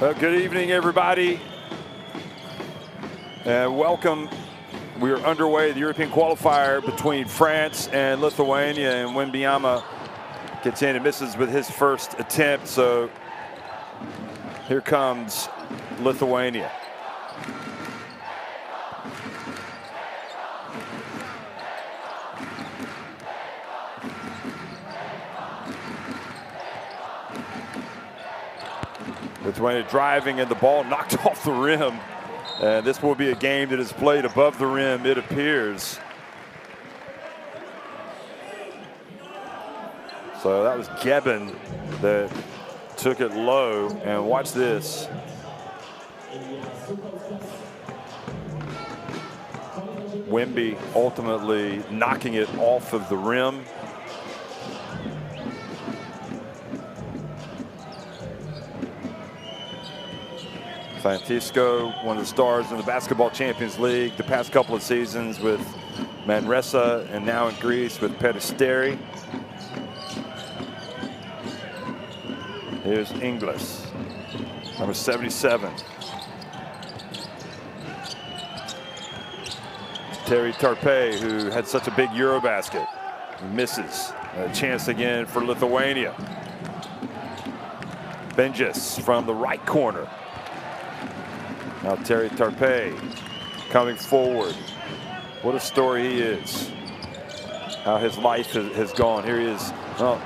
Good evening, everybody, and welcome. We are underway, the European qualifier between France and Lithuania, and Wembanyama gets in and misses with his first attempt. So here comes Lithuania. Lithuania driving, and the ball knocked off the rim. And this will be a game that is played above the rim, it appears. So that was Gebben that took it low, and watch this. Wemby ultimately knocking it off of the rim. Francisco, one of the stars in the Basketball Champions League the past couple of seasons with Manresa, and now in Greece with Peristeri. Here's Inglis, number 77. Terry Tarpe, who had such a big Eurobasket, misses. A chance again for Lithuania. Benjis from the right corner. Now Terry Tarpe coming forward. What a story he is. How his life has gone. Here he is. Well,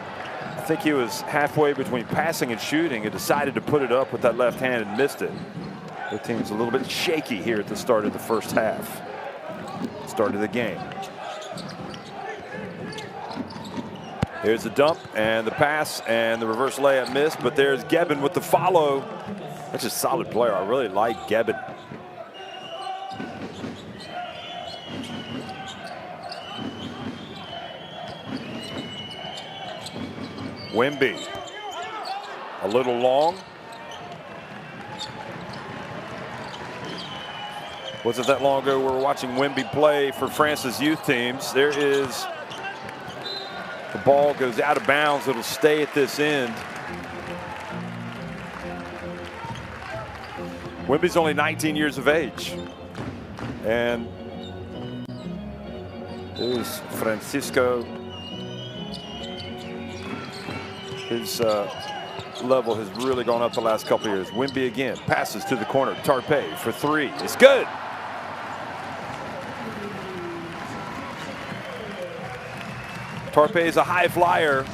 I think he was halfway between passing and shooting and decided to put it up with that left hand and missed it. The team's a little bit shaky here at the start of the first half. Start of the game. Here's the dump and the pass and the reverse layup missed, but there's Gebben with the follow. That's a solid player. I really like Gebben. Wemby, a little long. Wasn't that long ago we were watching Wemby play for France's youth teams. There is, the ball goes out of bounds. It'll stay at this end. Wemby's only 19 years of age. And there's Francisco. His level has really gone up the last couple of years. Wemby again, passes to the corner. Tarpe for three. It's good. Tarpe is a high flyer,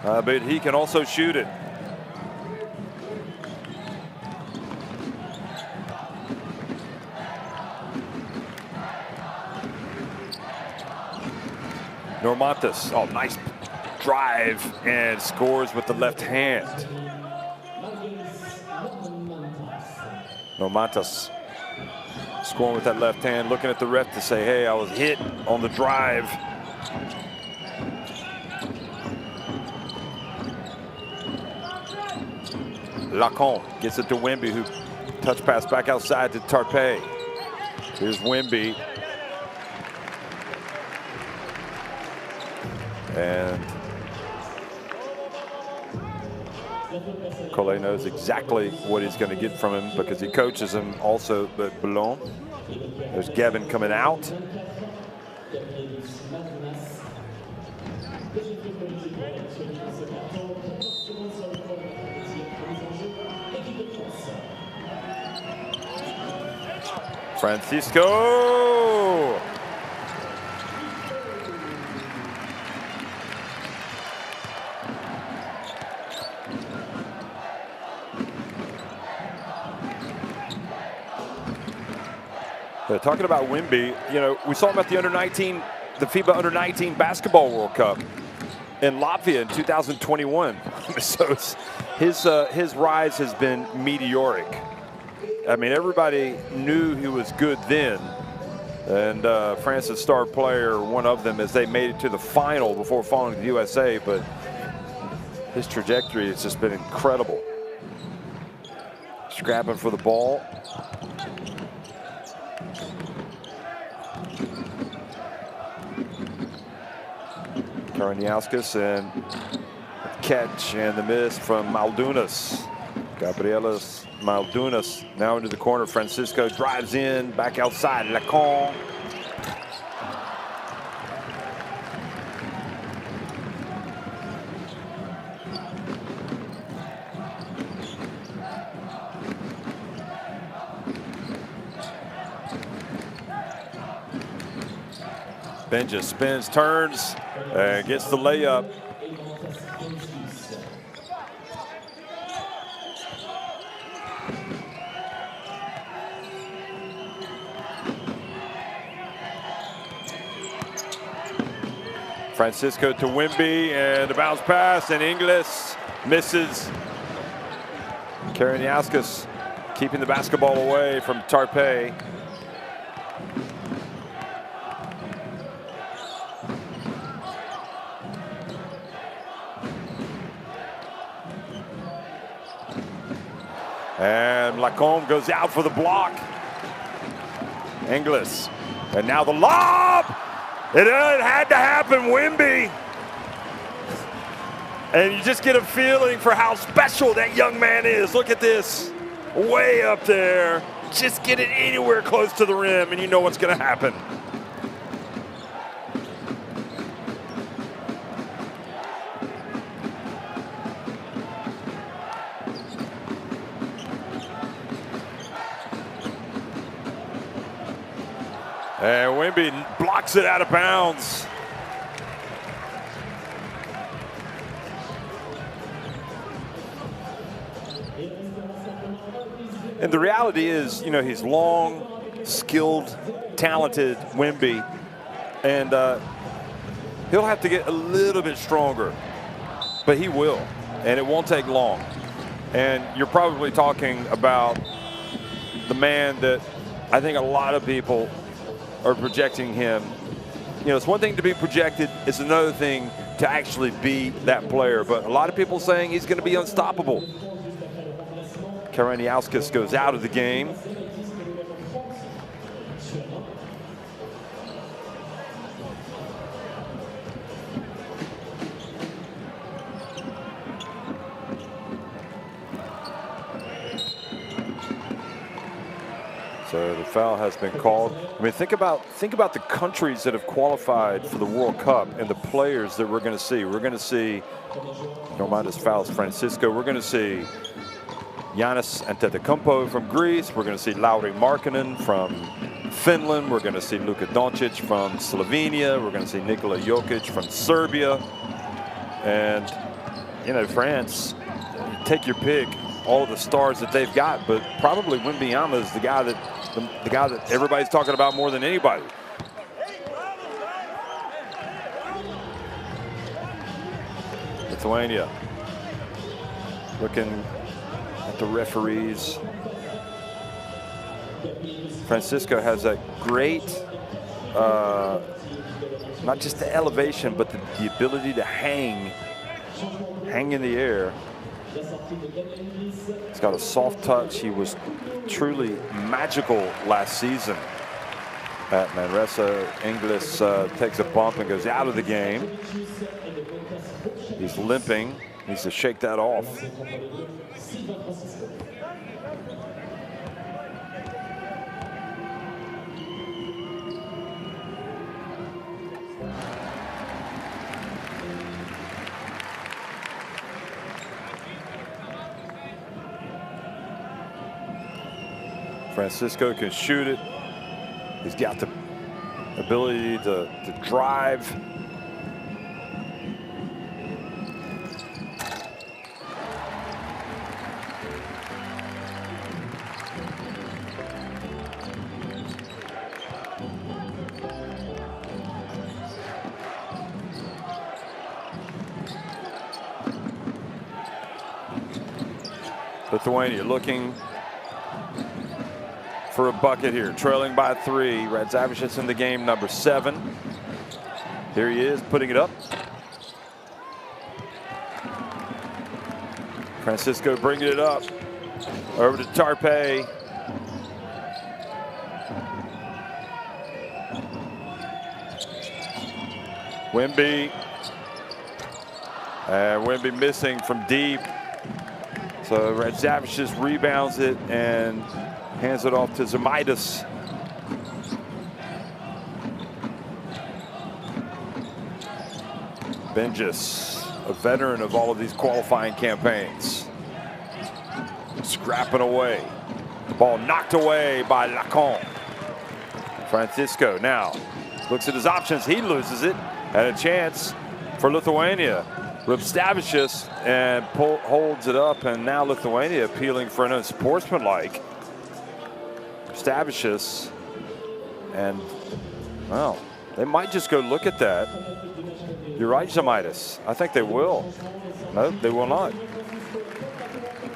but he can also shoot it. Normantas, oh, nice drive, and scores with the left hand. Normantas scoring with that left hand, looking at the ref to say, hey, I was hit on the drive. Lacombe gets it to Wemby, who touch pass back outside to Tarpe. Here's Wemby. And Collet knows exactly what he's going to get from him because he coaches him also at Boulogne. There's Gebben coming out. Francisco! Talking about Wemby, you know, we saw him at the under-19, the FIBA under-19 Basketball World Cup in Latvia in 2021. So his rise has been meteoric. I mean, everybody knew he was good then, and France's star player, one of them, as they made it to the final before falling to the USA. But his trajectory has just been incredible. Scrapping for the ball. Karaniauskas, and catch and the miss from Maldunas. Gabrielas Maldunas now into the corner. Francisco drives in, back outside. Lacombe. Benja spins, turns, and gets the layup. Francisco to Wimby, and the bounce pass, and Inglis misses. Karaniauskas keeping the basketball away from Tarpe. And Lacombe goes out for the block. Inglis, and now the lob. It had to happen, Wimby. And you just get a feeling for how special that young man is. Look at this, way up there. Just get it anywhere close to the rim and you know what's gonna happen. And Wimby blocks it out of bounds. And the reality is, you know, he's long, skilled, talented, Wimby. And he'll have to get a little bit stronger, but he will, and it won't take long. And you're probably talking about the man that I think a lot of people are projecting him. You know, it's one thing to be projected, it's another thing to actually be that player. But a lot of people saying he's going to be unstoppable. Karaniauskas goes out of the game. So the foul has been called. I mean, think about the countries that have qualified for the World Cup and the players that we're going to see. We're going to see, don't mind his fouls, Francisco. We're going to see Giannis Antetokounmpo from Greece. We're going to see Lauri Markkanen from Finland. We're going to see Luka Doncic from Slovenia. We're going to see Nikola Jokic from Serbia. And, you know, France, take your pick, all of the stars that they've got, but probably Wembanyama is the guy that everybody's talking about more than anybody. Lithuania looking at the referees. Francisco has a great, not just the elevation, but the ability to hang in the air. He's got a soft touch. He was truly magical last season at Manresa. Inglis takes a bump and goes out of the game. He's limping. Needs to shake that off. Francisco can shoot it. He's got the ability to drive. Lithuania looking for a bucket here, trailing by 3. Radzavic's in the game, number 7. Here he is, putting it up. Francisco bringing it up over to Tarpe. Wimby. And Wimby missing from deep. So Radzavicius rebounds it and hands it off to Zemaitis. Benjis, a veteran of all of these qualifying campaigns. Scrapping away. The ball knocked away by Lacombe. Francisco now looks at his options. He loses it. And a chance for Lithuania. Radzavicius and holds it up, and now Lithuania appealing for an unsportsmanlike. Radzavicius, and well, they might just go look at that. You're right, Zemaitis. I think they will. No, they will not.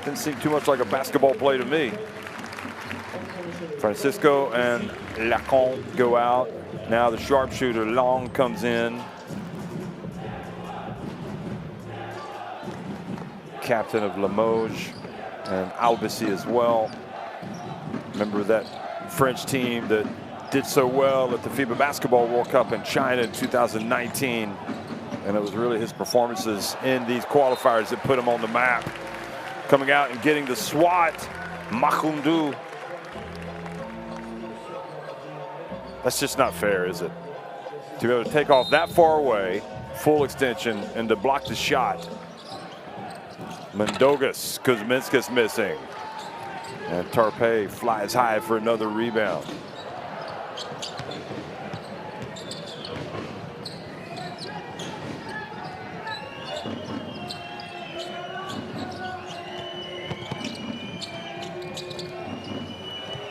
Didn't seem too much like a basketball play to me. Francisco and Lacombe go out. Now the sharpshooter Long comes in. Captain of Limoges and Albisi as well. Remember that French team that did so well at the FIBA Basketball World Cup in China in 2019. And it was really his performances in these qualifiers that put him on the map. Coming out and getting the swat, Makundu. That's just not fair, is it? To be able to take off that far away, full extension, and to block the shot. Mendogas, Kuzminskas missing. And Tarpe flies high for another rebound.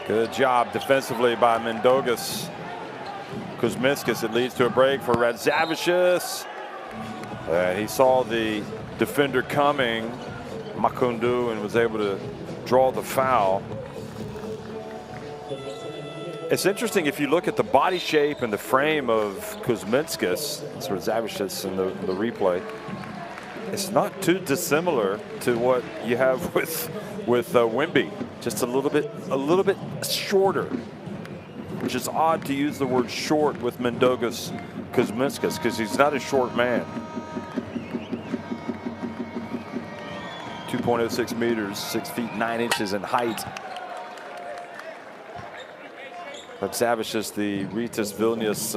Good job defensively by Mendogas. Kuzminskas, it leads to a break for Radzavicius. He saw the defender coming, Makundu, and was able to draw the foul. It's interesting if you look at the body shape and the frame of Kuzminskas, it's Radzavicius in the replay. It's not too dissimilar to what you have with Wimby, just a little bit shorter, which is odd to use the word short with Mendogas Kuzminskas because he's not a short man. 2.06 meters, 6 feet 9 inches in height. Radzavicius, the Rytas Vilnius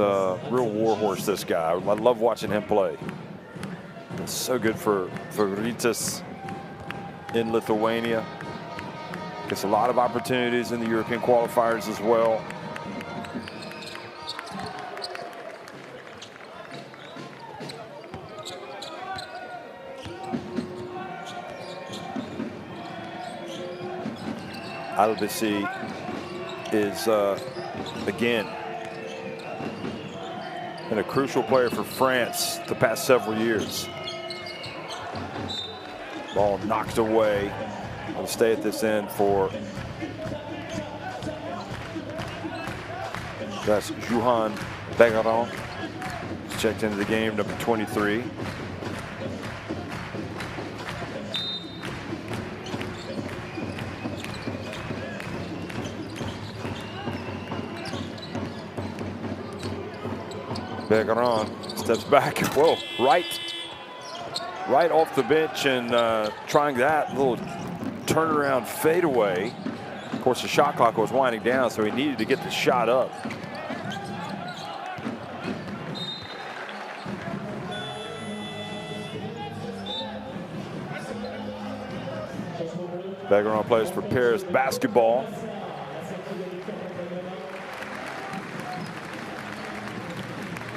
real warhorse, this guy. I love watching him play. It's so good for Rytas in Lithuania. Gets a lot of opportunities in the European qualifiers as well. Albisi is again been a crucial player for France the past several years. Ball knocked away. I'll stay at this end for that's Johan Begaron. Checked into the game, number 23. Begaron steps back. Whoa, right off the bench and trying that little turnaround fadeaway. Of course, the shot clock was winding down, so he needed to get the shot up. Begaron plays for Paris basketball.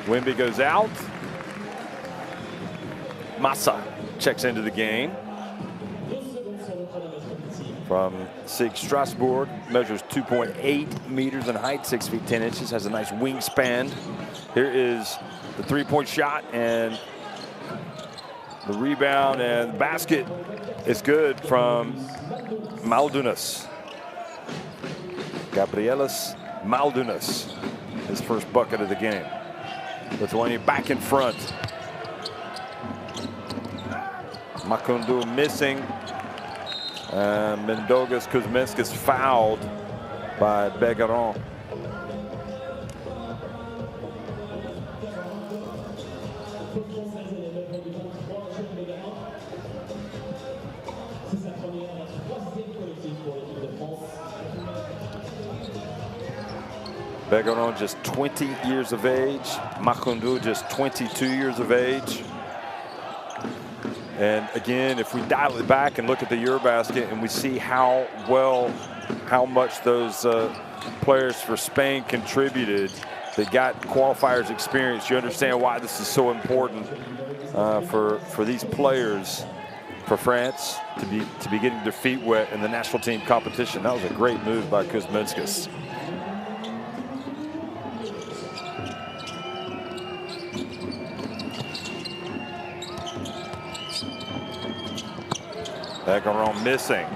Wimby goes out. Massa checks into the game. From SIG Strasbourg, measures 2.8 meters in height, 6 feet 10 inches, has a nice wingspan. Here is the three-point shot and the rebound, and the basket is good from Maldunas. Gabrielis Maldunas, his first bucket of the game. Lithuania back in front. Makundu missing. Mendogas Kuzminskas fouled by Begaron. Begaron just 20 years of age. Makhundou just 22 years of age. And again, if we dial it back and look at the Eurobasket and we see how much those players for Spain contributed, they got qualifiers experience. You understand why this is so important for these players, for France to be getting their feet wet in the national team competition. That was a great move by Kuzminskas. Begaron missing.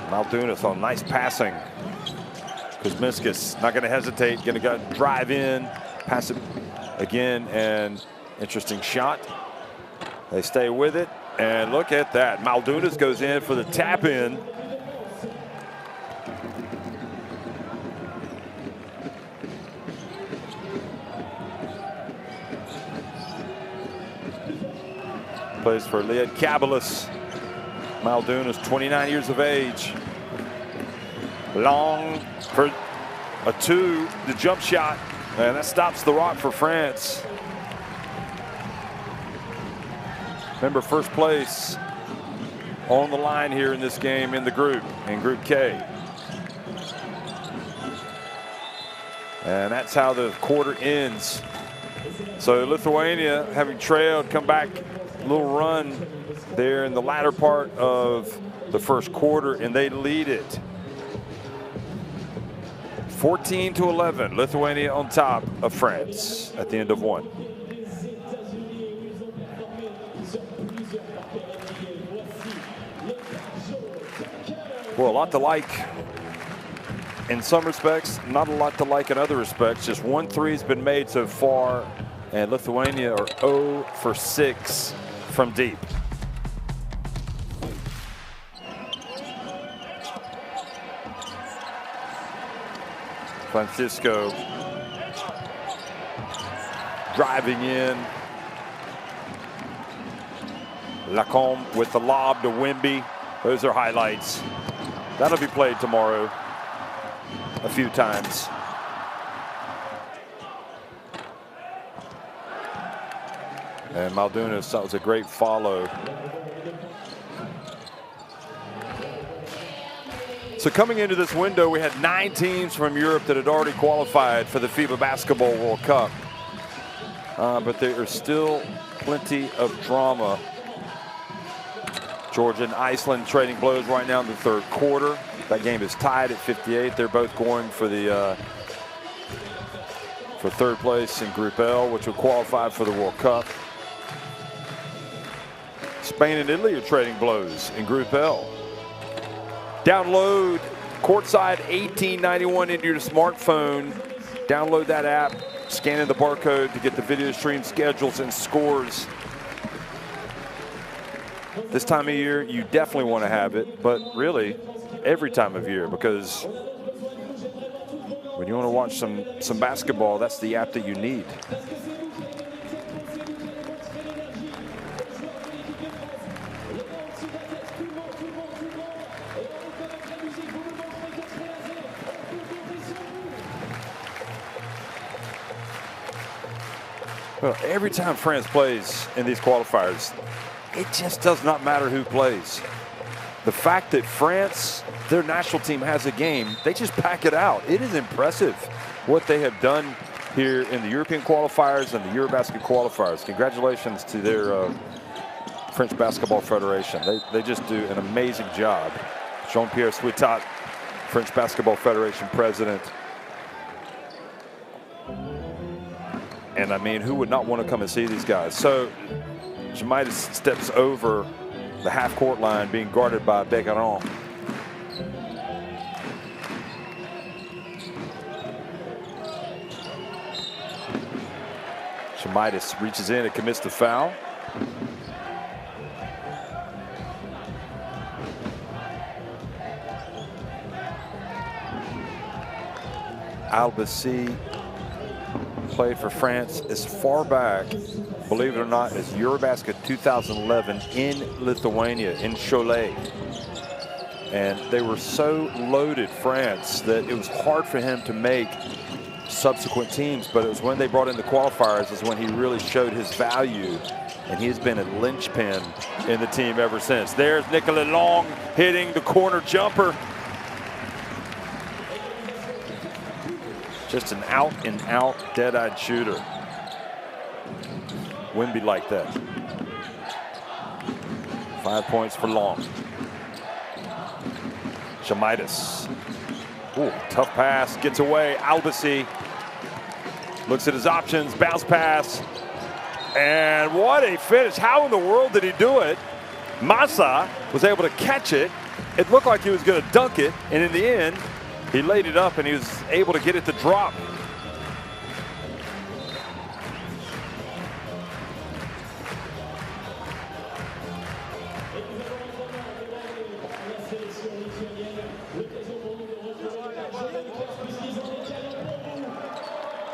Maldunas on nice passing. Kuzminskas not going to hesitate, going to drive in, pass it again, and interesting shot. They stay with it, and look at that. Maldunas goes in for the tap in. Plays for Liad Kabelis. Maldunas, 29 years of age. Long for a two, the jump shot, and that stops the rock for France. Remember, first place on the line here in this game in Group K. And that's how the quarter ends. So Lithuania, having trailed, come back, a little run there in the latter part of the first quarter, and they lead it 14-11. Lithuania on top of France at the end of one. Well, a lot to like in some respects, not a lot to like in other respects. Just 1 3 has been made so far, and Lithuania are 0 for 6 from deep. Francisco driving in. Lacombe with the lob to Wimby. Those are highlights. That'll be played tomorrow a few times. And Maldunas, that was a great follow. So coming into this window, we had 9 teams from Europe that had already qualified for the FIBA Basketball World Cup. But there is still plenty of drama. Georgia and Iceland trading blows right now in the third quarter. That game is tied at 58. They're both going for the for third place in Group L, which will qualify for the World Cup. Spain and Italy are trading blows in Group L. Download Courtside 1891 into your smartphone. Download that app, scan in the barcode to get the video stream schedules and scores. This time of year, you definitely want to have it, but really every time of year, because when you want to watch some basketball, that's the app that you need. Well, every time France plays in these qualifiers, it just does not matter who plays. The fact that France, their national team, has a game, they just pack it out. It is impressive what they have done here in the European qualifiers and the Eurobasket qualifiers. Congratulations to their French Basketball Federation. They just do an amazing job. Jean-Pierre Suitat, French Basketball Federation president. And I mean, who would not want to come and see these guys? So Jamaitis steps over the half-court line, being guarded by Begaron. Jamaitis reaches in and commits the foul. Albassi played for France as far back, believe it or not, as Eurobasket 2011 in Lithuania, in Cholet. And they were so loaded, France, that it was hard for him to make subsequent teams, but it was when they brought in the qualifiers is when he really showed his value, and he's been a linchpin in the team ever since. There's Nicolas Long hitting the corner jumper. Just an out-and-out, dead-eyed shooter. Wimby like that. 5 points for Long. Shamitis. Ooh, tough pass, gets away. Albasi looks at his options, bounce pass. And what a finish. How in the world did he do it? Massa was able to catch it. It looked like he was going to dunk it, and in the end, he laid it up and he was able to get it to drop.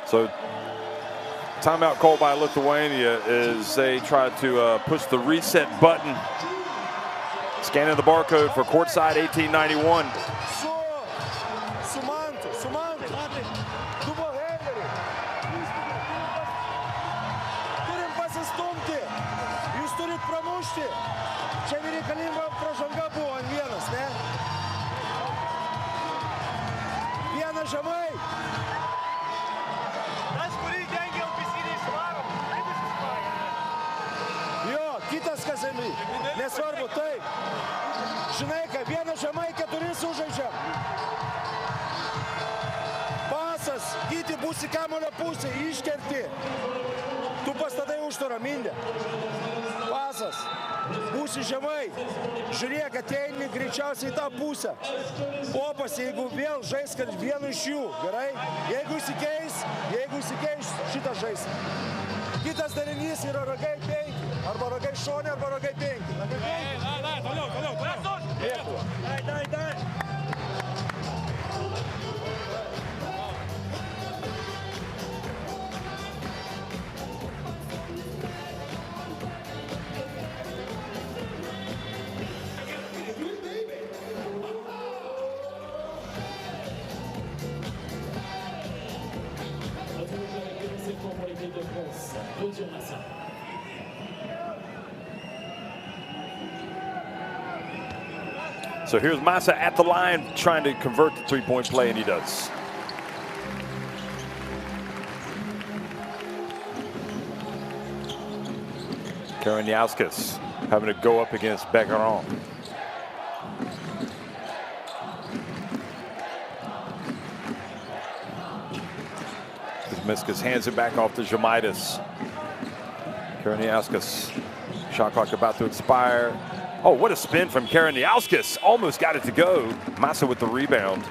So timeout called by Lithuania as they try to push the reset button. Scanning the barcode for courtside 1891. Nesvarbu taip. Žinai, ką vieną žemai, keturi sužaidžiam. Pasas, kiti būsi kamuolio pusė, iškerti. Tu pastatai užtvarą, Mindė. Pasas, būsi žemai. Žiūrėk, ateini greičiausiai į tą pusę. Popas, jeigu vėl žais, kad vienu iš jų, gerai? Jeigu įsikeis šitą žais. Kitas darinys yra ragai 5, arba ragai šone, arba ragai 5. Dai. So here's Massa at the line trying to convert the three-point play, and he does. Karaniauskas having to go up against Begaron. Kuzmiskas hands it back off to Žemaitis. Karaniauskas, shot clock about to expire. Oh, what a spin from Karaniauskas. Almost got it to go. Massa with the rebound.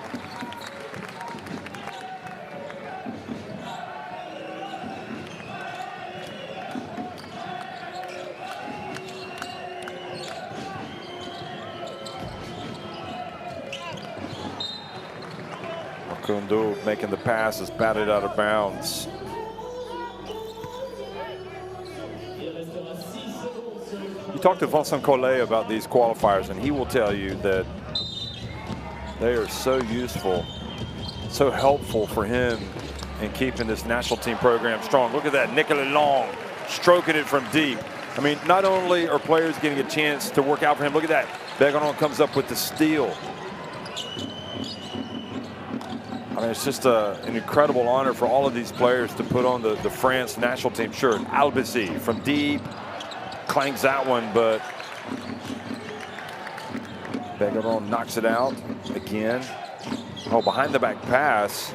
Kundu making the pass is batted out of bounds. You talk to Vincent Collet about these qualifiers, and he will tell you that they are so useful, so helpful for him in keeping this national team program strong. Look at that, Nicolas Long stroking it from deep. I mean, not only are players getting a chance to work out for him, look at that. Begaron comes up with the steal. I mean, it's just an incredible honor for all of these players to put on the France national team shirt. Albasi from deep, clanks that one, but Begaron knocks it out again. Oh, behind the back pass.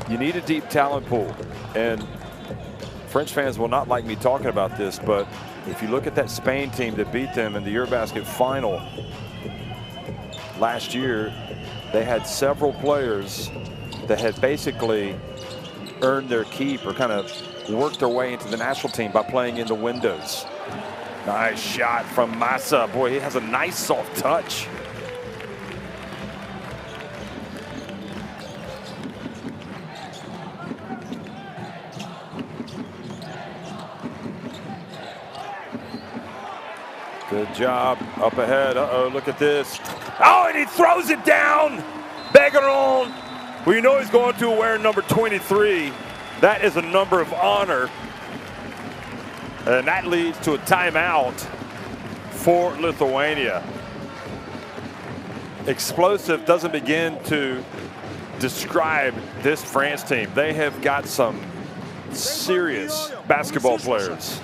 You need a deep talent pool, and French fans will not like me talking about this, but if you look at that Spain team that beat them in the Eurobasket final last year, they had several players that had basically earned their keep or kind of worked their way into the national team by playing in the windows. Nice shot from Massa. Boy, he has a nice soft touch. Good job up ahead. Uh-oh, look at this. Oh, and he throws it down. Begaron Well, you know he's going to wear number 23. That is a number of honor. And that leads to a timeout for Lithuania. Explosive doesn't begin to describe this France team. They have got some serious basketball players.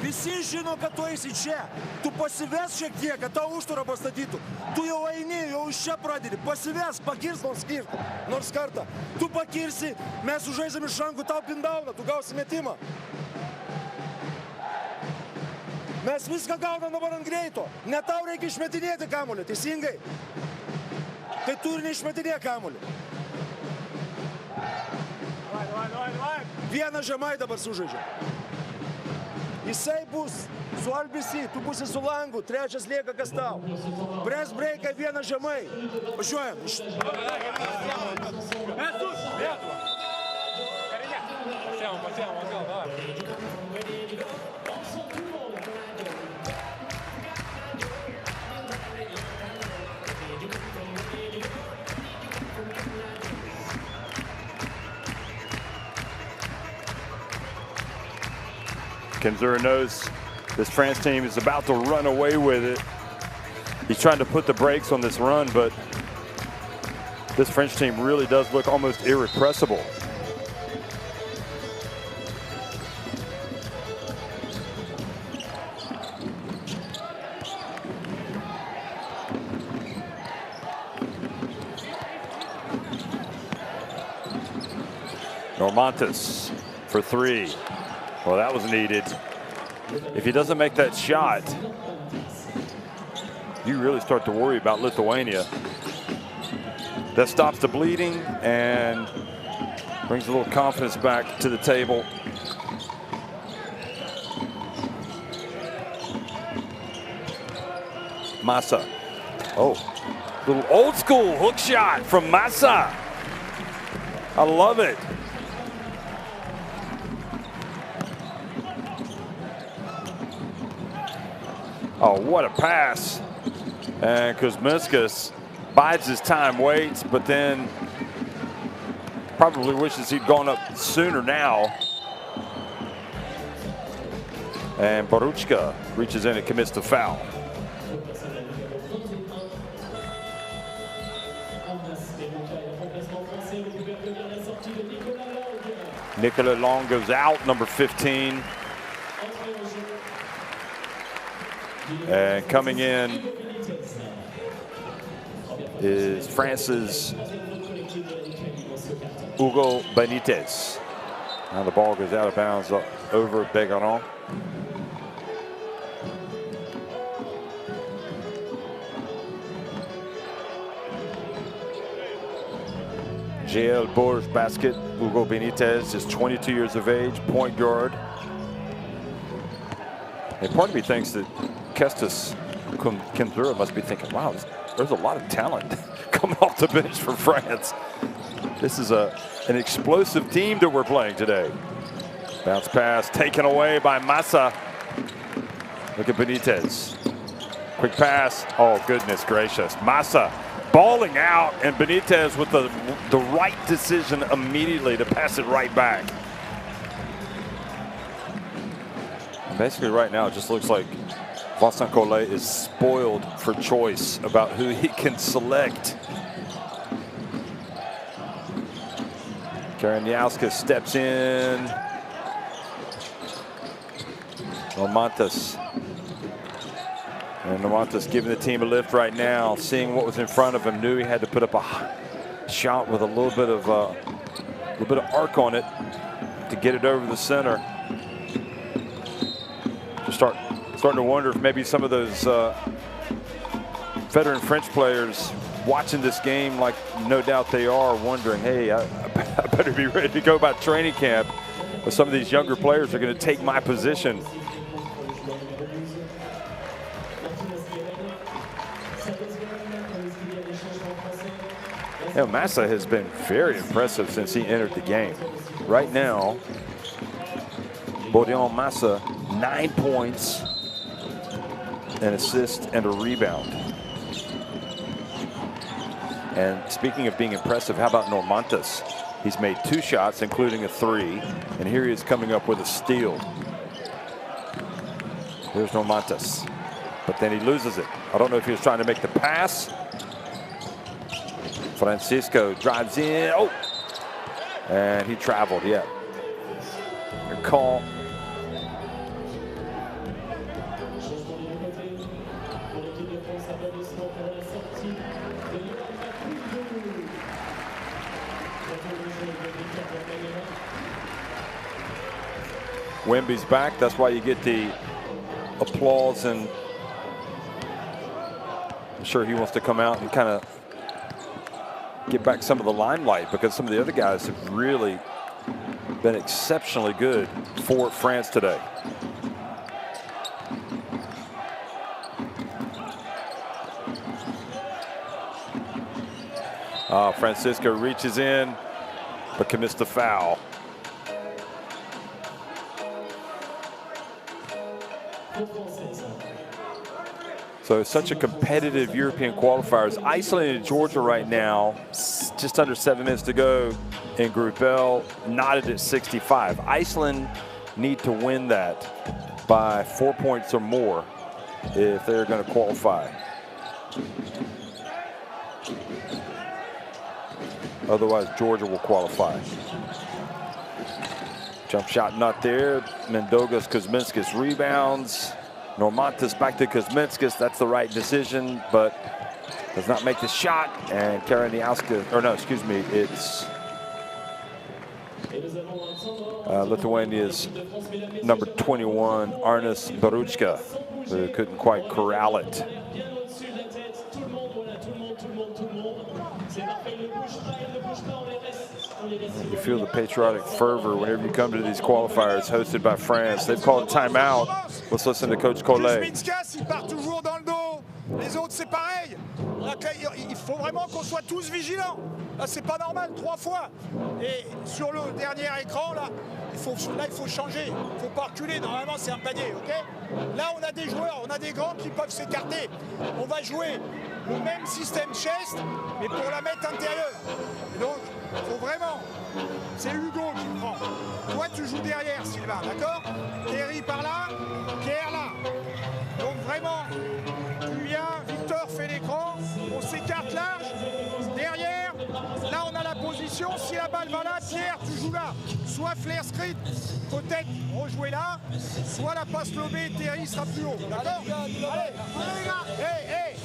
Visi žino, kad tu eisi čia. Tu pasives šiek tiek, kad tau užtvarą pastatytų. Tu jau eini, jau iš čia pradedi. Pasives, pakirs nors kartą. Tu pakirsi, mes užžaisim iš rankų, tau pindauną, tu gausi metimą. Mes viską gaunam dabar ant greito. Ne tau reikia išmetinėti kamuolį, teisingai? Tai tu ir neišmetinėk kamuolį. Vieną žemai dabar sužaidžia. Jisai bus su Albisi, tu būsi su langu, trečias lieka kas tau. Press breaką vieną žemai. Važiuojam. Kinzura knows this France team is about to run away with it. He's trying to put the brakes on this run, but this French team really does look almost irrepressible. Normantas for three. Well, that was needed. If he doesn't make that shot, you really start to worry about Lithuania. That stops the bleeding and brings a little confidence back to the table. Massa. Oh, little old school hook shot from Massa. I love it. Oh, what a pass. And Kuzminskas bides his time, waits, but then probably wishes he'd gone up sooner now. And Baruchka reaches in and commits the foul. Nicola Long goes out, number 15. And coming in is France's Hugo Benitez. Now the ball goes out of bounds over Begaron. JL Bourges basket. Hugo Benitez is 22 years of age, point guard. And part of me thinks that Kestis Kinzura must be thinking, wow, there's a lot of talent coming off the bench for France. This is an explosive team that we're playing today. Bounce pass taken away by Massa. Look at Benitez. Quick pass. Oh, goodness gracious. Massa balling out, and Benitez with the right decision immediately to pass it right back. And basically right now it just looks like Vincent Collet is spoiled for choice about who he can select. Karaniauskas steps in. Normantas. And Normantas giving the team a lift right now, seeing what was in front of him, knew he had to put up a shot with a little bit of arc on it to get it over the center. Just starting to wonder if maybe some of those veteran French players watching this game, like no doubt they are, wondering, hey, I better be ready to go by training camp, or some of these younger players are going to take my position. You know, Massa has been very impressive since he entered the game. Right now, Bodian Massa, 9 points, an assist, and a rebound. And speaking of being impressive, how about Normantas? He's made 2 shots, including a 3. And here he is coming up with a steal. Here's Normantas. But then he loses it. I don't know if he was trying to make the pass. Francisco drives in. Oh! And he traveled, yeah. Good call. Wemby's back. That's why you get the applause, and I'm sure he wants to come out and kind of get back some of the limelight, because some of the other guys have really been exceptionally good for France today. Francisco reaches in, but commits the foul. So such a competitive European qualifiers. Iceland and Georgia right now, just under 7 minutes to go in Group L, knotted at 65. Iceland need to win that by 4 points or more if they're going to qualify. Otherwise, Georgia will qualify. Jump shot not there. Mendogas Kuzminskis rebounds. Normantas back to Kuzminskis. That's the right decision, but does not make the shot. And Karaniauskas, or no, excuse me, it's Lithuania's number 21, Arnas Baruchka, who couldn't quite corral it. You feel the patriotic fervor whenever you come to these qualifiers hosted by France. They've called a timeout. Let's listen to Coach Collet. Il part toujours dans le dos. Les autres, c'est pareil. Il faut vraiment qu'on soit tous vigilants. Là, c'est pas normal, 3 fois. Et sur le dernier écran, là, il faut changer. Il ne faut pas reculer. Normalement, c'est un panier, OK? Là, on a des joueurs, on a des grands qui peuvent s'écarter. On va jouer le même système chest, mais pour la mettre intérieure. Et donc, il faut vraiment. C'est Hugo qui prend. Toi, tu joues derrière, Sylvain, d'accord? Thierry par là, Pierre là. Donc vraiment, tu viens, Victor fait l'écran, on s'écarte large. Derrière, là on a la position. Si la balle va là, Pierre, tu joues là. Soit flare screen, peut-être rejouer là, soit la passe lobée, Thierry sera plus haut. D'accord? Allez, les gars, hey,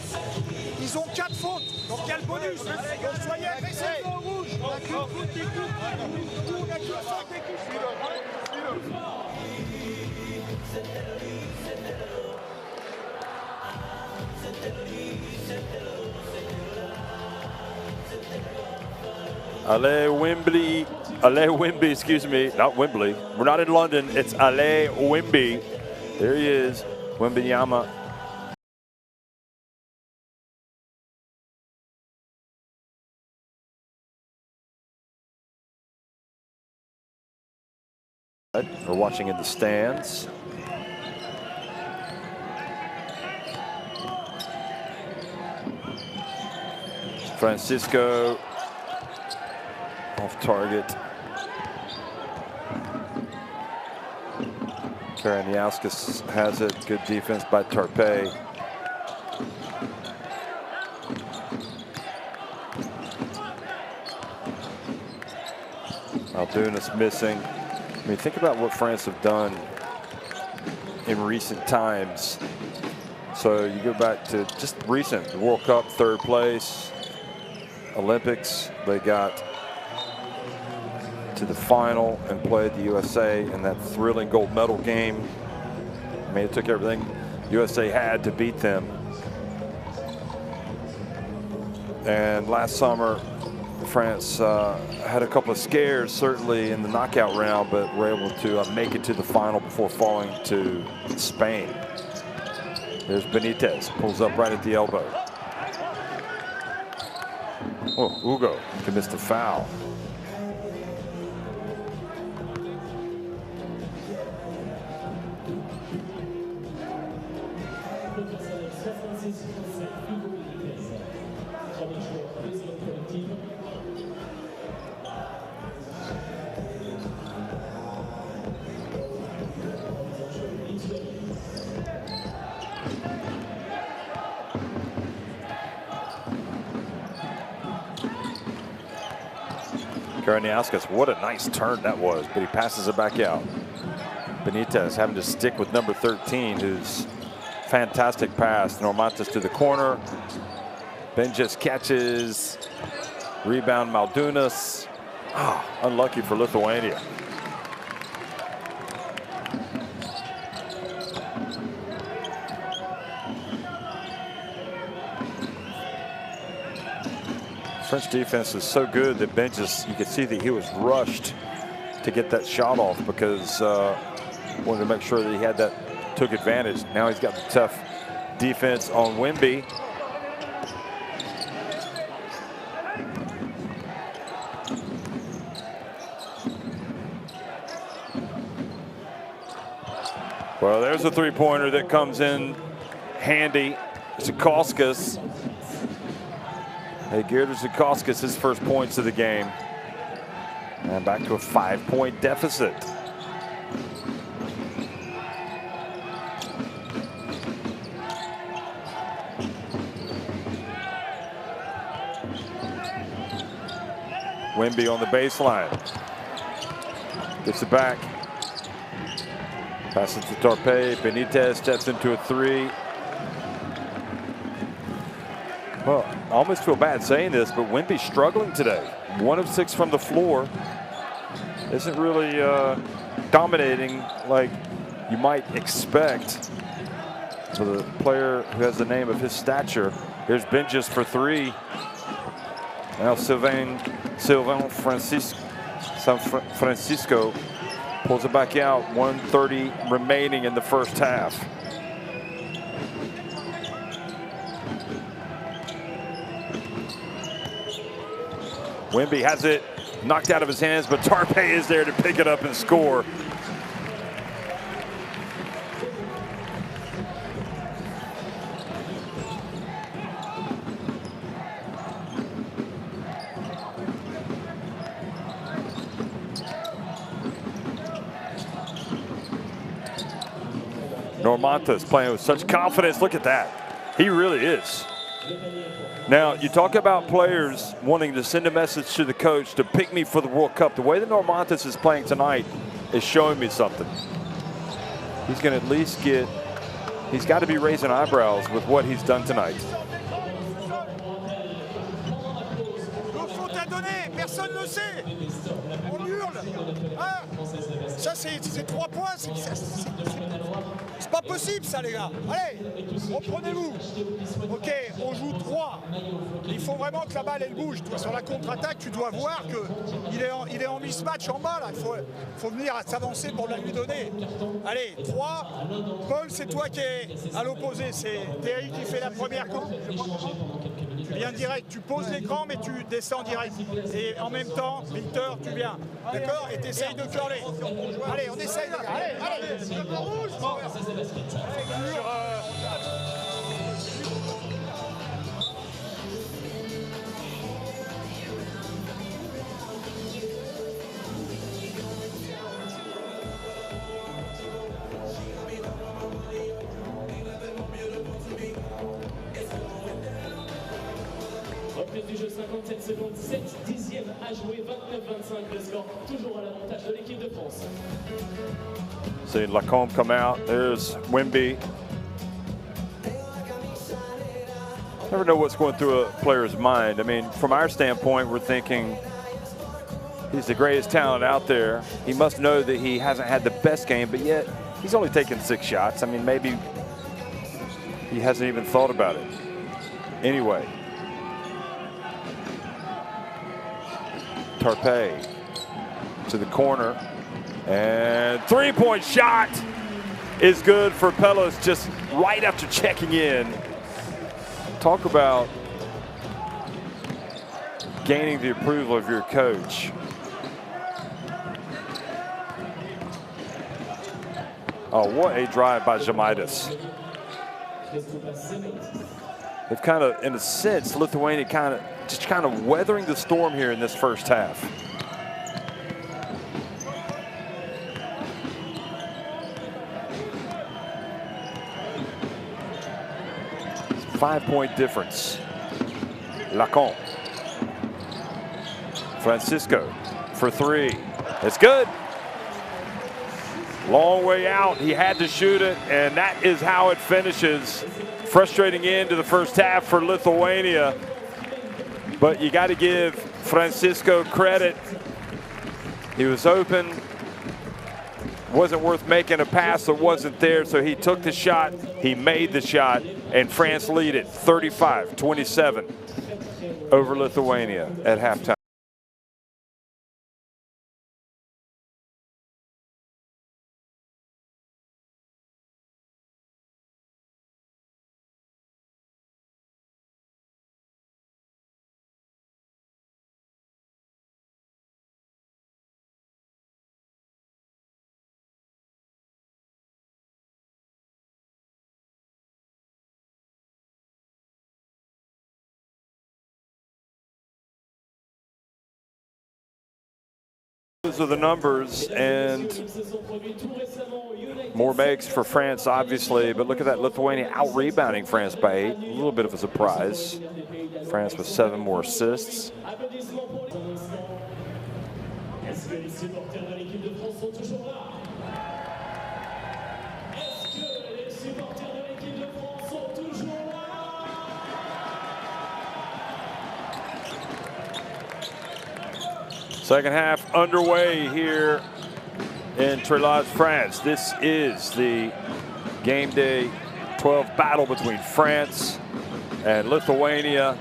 ils ont 4 fautes, donc il y a le bonus. Donc soyez agressifs. On a qu'une faute d'équipe. On a qu'une faute d'équipe. Allez Wemby, excuse me, not Wembley. We're not in London, it's Allez Wemby. There he is, Wembenyama. We're watching in the stands. Francisco off target. Karaniauskas has it. Good defense by Tarpe. Aldunas missing. I mean, think about what France have done in recent times. So you go back to just recent, the World Cup, 3rd place. Olympics, they got to the final and played the USA in that thrilling gold medal game. I mean, it took everything USA had to beat them. And last summer, France had a couple of scares, certainly in the knockout round, but were able to make it to the final before falling to Spain. There's Benitez, pulls up right at the elbow. Oh, Hugo commits the foul. Karaniauskas, what a nice turn that was, but he passes it back out. Benitez having to stick with number 13, who's fantastic pass. Normantas to the corner. Ben just catches. Rebound Maldunas. Unlucky for Lithuania. French defense is so good that Ben just, you could see that he was rushed to get that shot off because wanted to make sure that he had that, took advantage. Now he's got the tough defense on Wemby. Well, there's a three-pointer that comes in handy. Zakauskas. Hey, Girder Zakauskas, his first points of the game. And back to a 5-point deficit. Wemby on the baseline. Gets it back. Passes to Torpe. Benitez steps into a three. Well, I almost feel bad saying this, but Wemby's struggling today. 1 of 6 from the floor. Isn't really dominating like you might expect for the player who has the name of his stature. Here's Benjes for 3. Now Sylvain Francisco pulls it back out. 1:30 remaining in the first half. Wemby has it knocked out of his hands, but Tarpe is there to pick it up and score. Normantas playing with such confidence. Look at that. He really is. Now, you talk about players wanting to send a message to the coach to pick me for the World Cup. The way that Normantas is playing tonight is showing me something. He's going to at least get, he's got to be raising eyebrows with what he's done tonight. Personne ne sait. On hurle. Ah, ça c'est 3 points. C'est pas possible ça les gars. Allez, reprenez-vous. Ok, on joue 3. Il faut vraiment que la balle elle bouge. Sur la contre-attaque, tu dois voir qu'il est en mismatch en bas là. Il faut venir s'avancer pour la lui donner. Allez, 3. Paul, c'est toi qui es à l'opposé. C'est Terry qui fait la première coupe. Tu viens direct, tu poses l'écran mais tu descends direct. Et en même temps, Victor, tu viens. D'accord? Et tu essayes de curler. Allez, on essaye. Allez. Reprise du jeu, 57 secondes, 7 dixièmes à jouer, 29-25 le score, toujours à l'avantage de l'équipe de France. See Lacombe come out. There's Wemby. Never know what's going through a player's mind. I mean, from our standpoint, we're thinking he's the greatest talent out there. He must know that he hasn't had the best game, but yet he's only taken 6 shots. I mean, maybe he hasn't even thought about it. Anyway. Tarpe to the corner, and 3-point shot is good for Pellos just right after checking in. Talk about gaining the approval of your coach. Oh, what a drive by Žemaitis. They've kind of, in a sense, Lithuania just kind of weathering the storm here in this first half. It's a 5-point difference. Lacombe. Francisco for three. It's good. Long way out. He had to shoot it, and that is how it finishes. Frustrating end to the first half for Lithuania. But you got to give Francisco credit. He was open. Wasn't worth making a pass that wasn't there, so he took the shot, he made the shot, and France lead it 35-27 over Lithuania at halftime. Those are the numbers, and more makes for France, obviously, but look at that, Lithuania out-rebounding France by 8. A little bit of a surprise. France with 7 more assists. Second half underway here in Trélage, France. This is the game day 12 battle between France and Lithuania.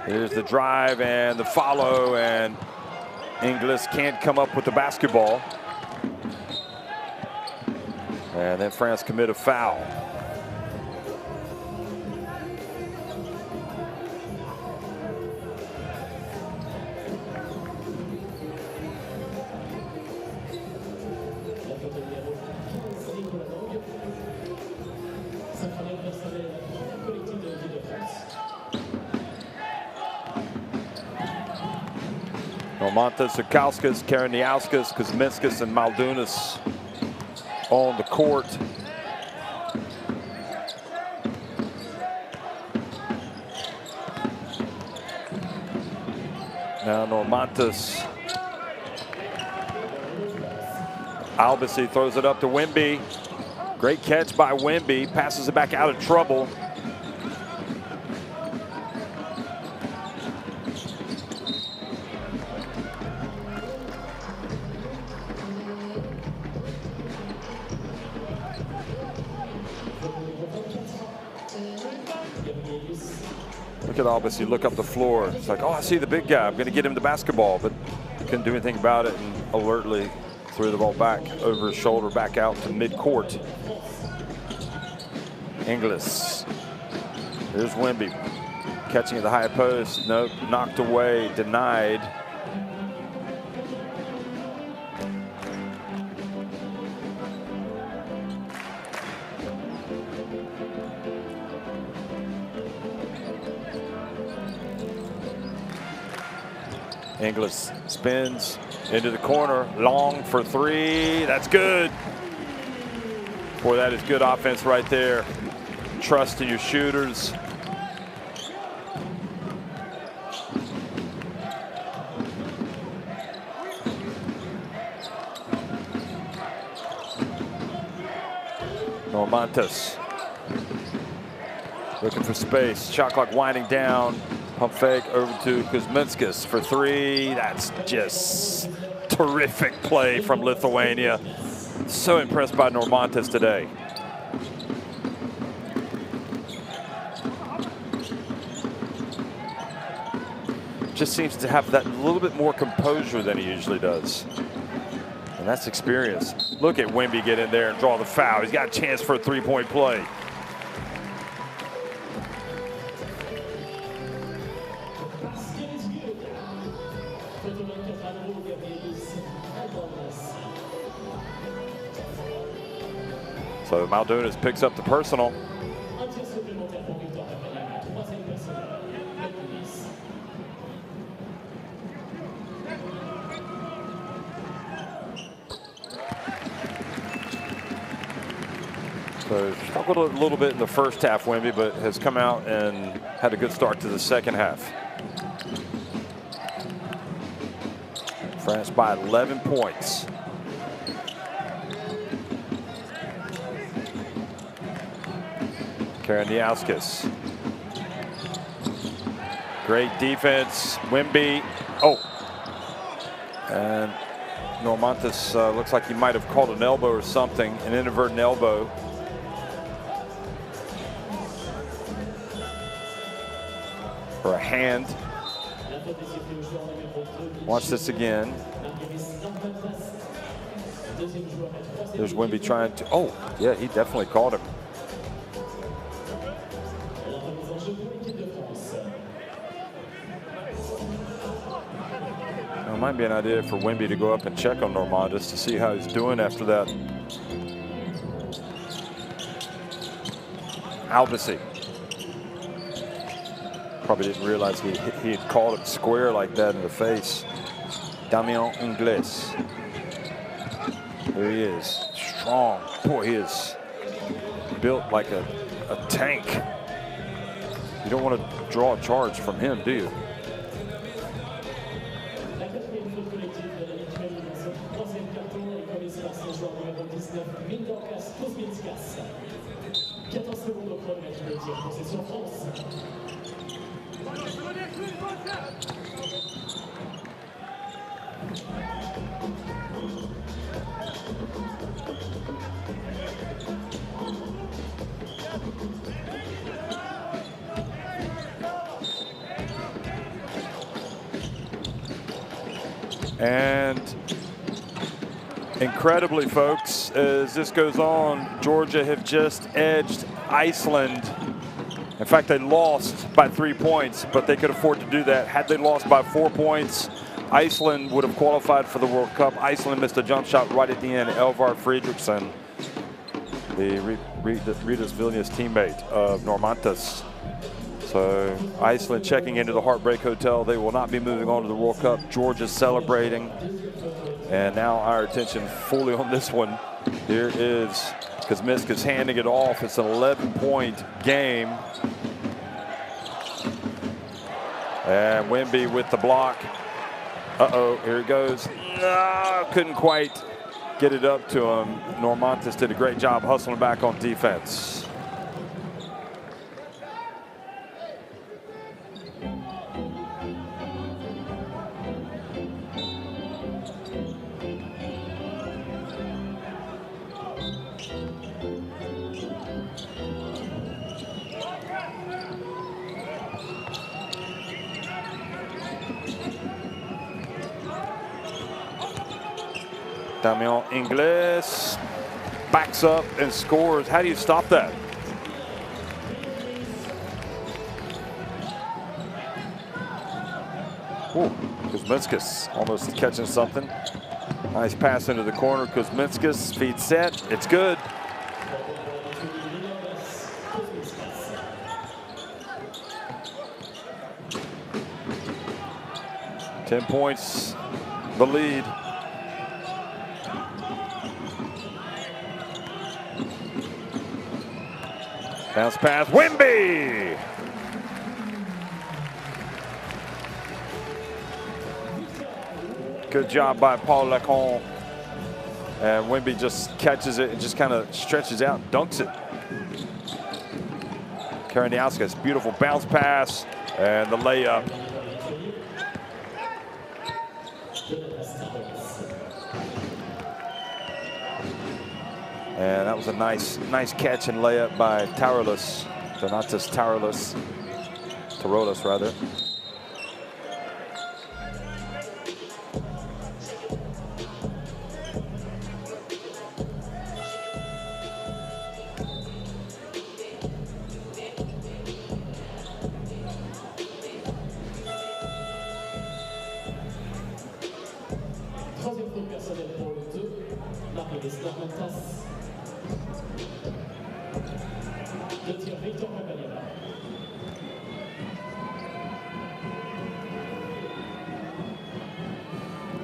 Here's the drive and the follow, and Inglis can't come up with the basketball. And then France commit a foul. Normantas, Zukauskas, Karaniauskas, Kuzminskas, and Maldunas on the court. Now Normantas. Albasi throws it up to Wimby. Great catch by Wimby, passes it back out of trouble. Look at Albasi look up the floor. It's like, oh, I see the big guy. I'm going to get him the basketball, but couldn't do anything about it and alertly threw the ball back over his shoulder, back out to mid-court. Inglis. Here's Wimby. Catching at the high post. Nope, knocked away, denied. Inglis spins into the corner, long for three. That's good. Boy, that is good offense right there. Trust in your shooters. Normantas looking for space. Shot clock winding down. Pump fake over to Kuzminskas for three. That's just terrific play from Lithuania. So impressed by Normantas today. Just seems to have that little bit more composure than he usually does. And that's experience. Look at Wimby get in there and draw the foul. He's got a chance for a three-point play. So Maldunas picks up the personal. So struggled a little bit in the first half, Wemby, but has come out and had a good start to the second half. France by 11 points. Karaniauskas. Great defense. Wemby. Oh. And Normantas looks like he might have called an elbow or something, an inadvertent elbow. Or a hand. Watch this again. There's Wemby trying to, oh, yeah, he definitely called him. It might be an idea for Wemby to go up and check on Normantas to see how he's doing after that. Albasi. Probably didn't realize he had called it square like that in the face. Damien Ingles. There he is, strong. Boy, he is built like a tank. You don't want to draw a charge from him, do you? And incredibly, folks, as this goes on, Georgia have just edged Iceland. In fact, they lost by 3 points, but they could afford to do that. Had they lost by 4 points, Iceland would have qualified for the World Cup. Iceland missed a jump shot right at the end. Elvar Fredriksson, the Ritas Vilnius teammate of Normantas. So Iceland checking into the Heartbreak Hotel. They will not be moving on to the World Cup. Georgia's celebrating. And now our attention fully on this one. Here is Kuzminska's handing it off. It's an 11-point game. And Wemby with the block. Uh-oh, here it goes. No, couldn't quite get it up to him. Normantas did a great job hustling back on defense. Damien Ingles backs up and scores. How do you stop that? Ooh, Kuzminskas almost catching something. Nice pass into the corner. Kuzminskas, feet set. It's good. Ten points, the lead. Bounce pass, Wemby! Good job by Paul Lacon. And Wemby just catches it and just kind of stretches out and dunks it. Karaniauskas, beautiful bounce pass and the layup. And that was a nice catch and layup by Tarolas. Donatas Tarolas rather.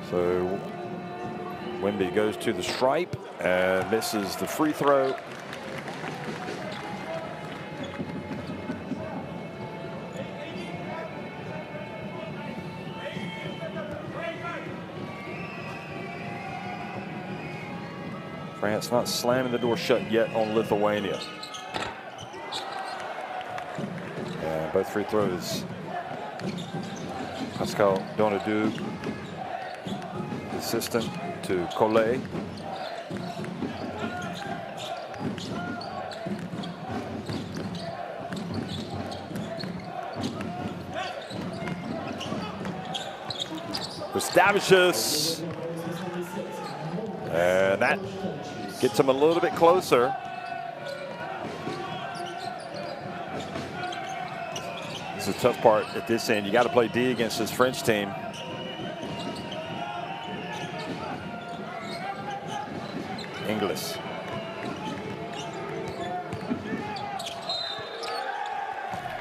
So Wemby goes to the stripe and misses the free throw. France not slamming the door shut yet on Lithuania. And both free throws. Pascal Donadou, assistant to Collet. Establishes. And that gets him a little bit closer. This is the tough part at this end. You got to play D against this French team. Inglis.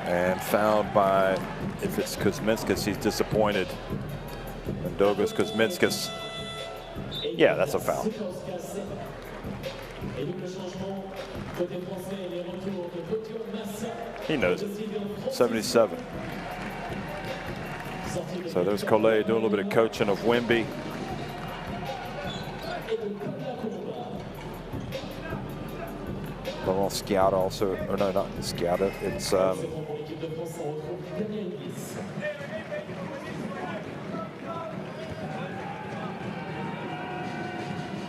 And fouled by, if it's Kuzminskas, he's disappointed. And Douglas Kuzminskas. Yeah, that's a foul. He knows it. 77. So there's Collet doing a little bit of coaching of Wemby. Laurent Sciarra also, or no, not Sciarra, it's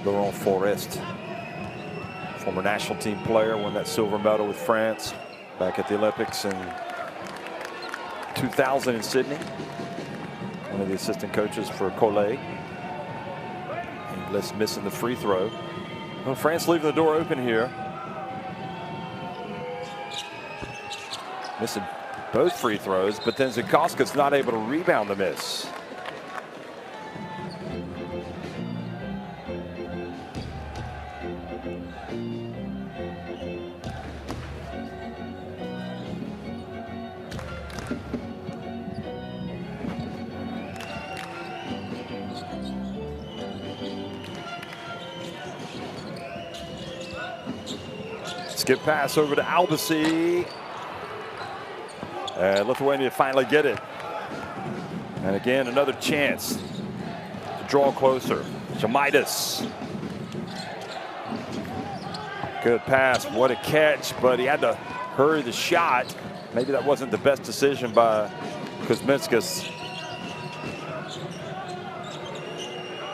Laurent Forest, former national team player, won that silver medal with France back at the Olympics in 2000 in Sydney. One of the assistant coaches for Collet. Inglis missing the free throw. Well, France leaving the door open here. Missing both free throws, but then Zukauska's not able to rebound the miss. Skip pass over to Albasi. And Lithuania finally get it. And again, another chance to draw closer. Žemaitis. Good pass, what a catch, but he had to hurry the shot. Maybe that wasn't the best decision by Kuzminskas.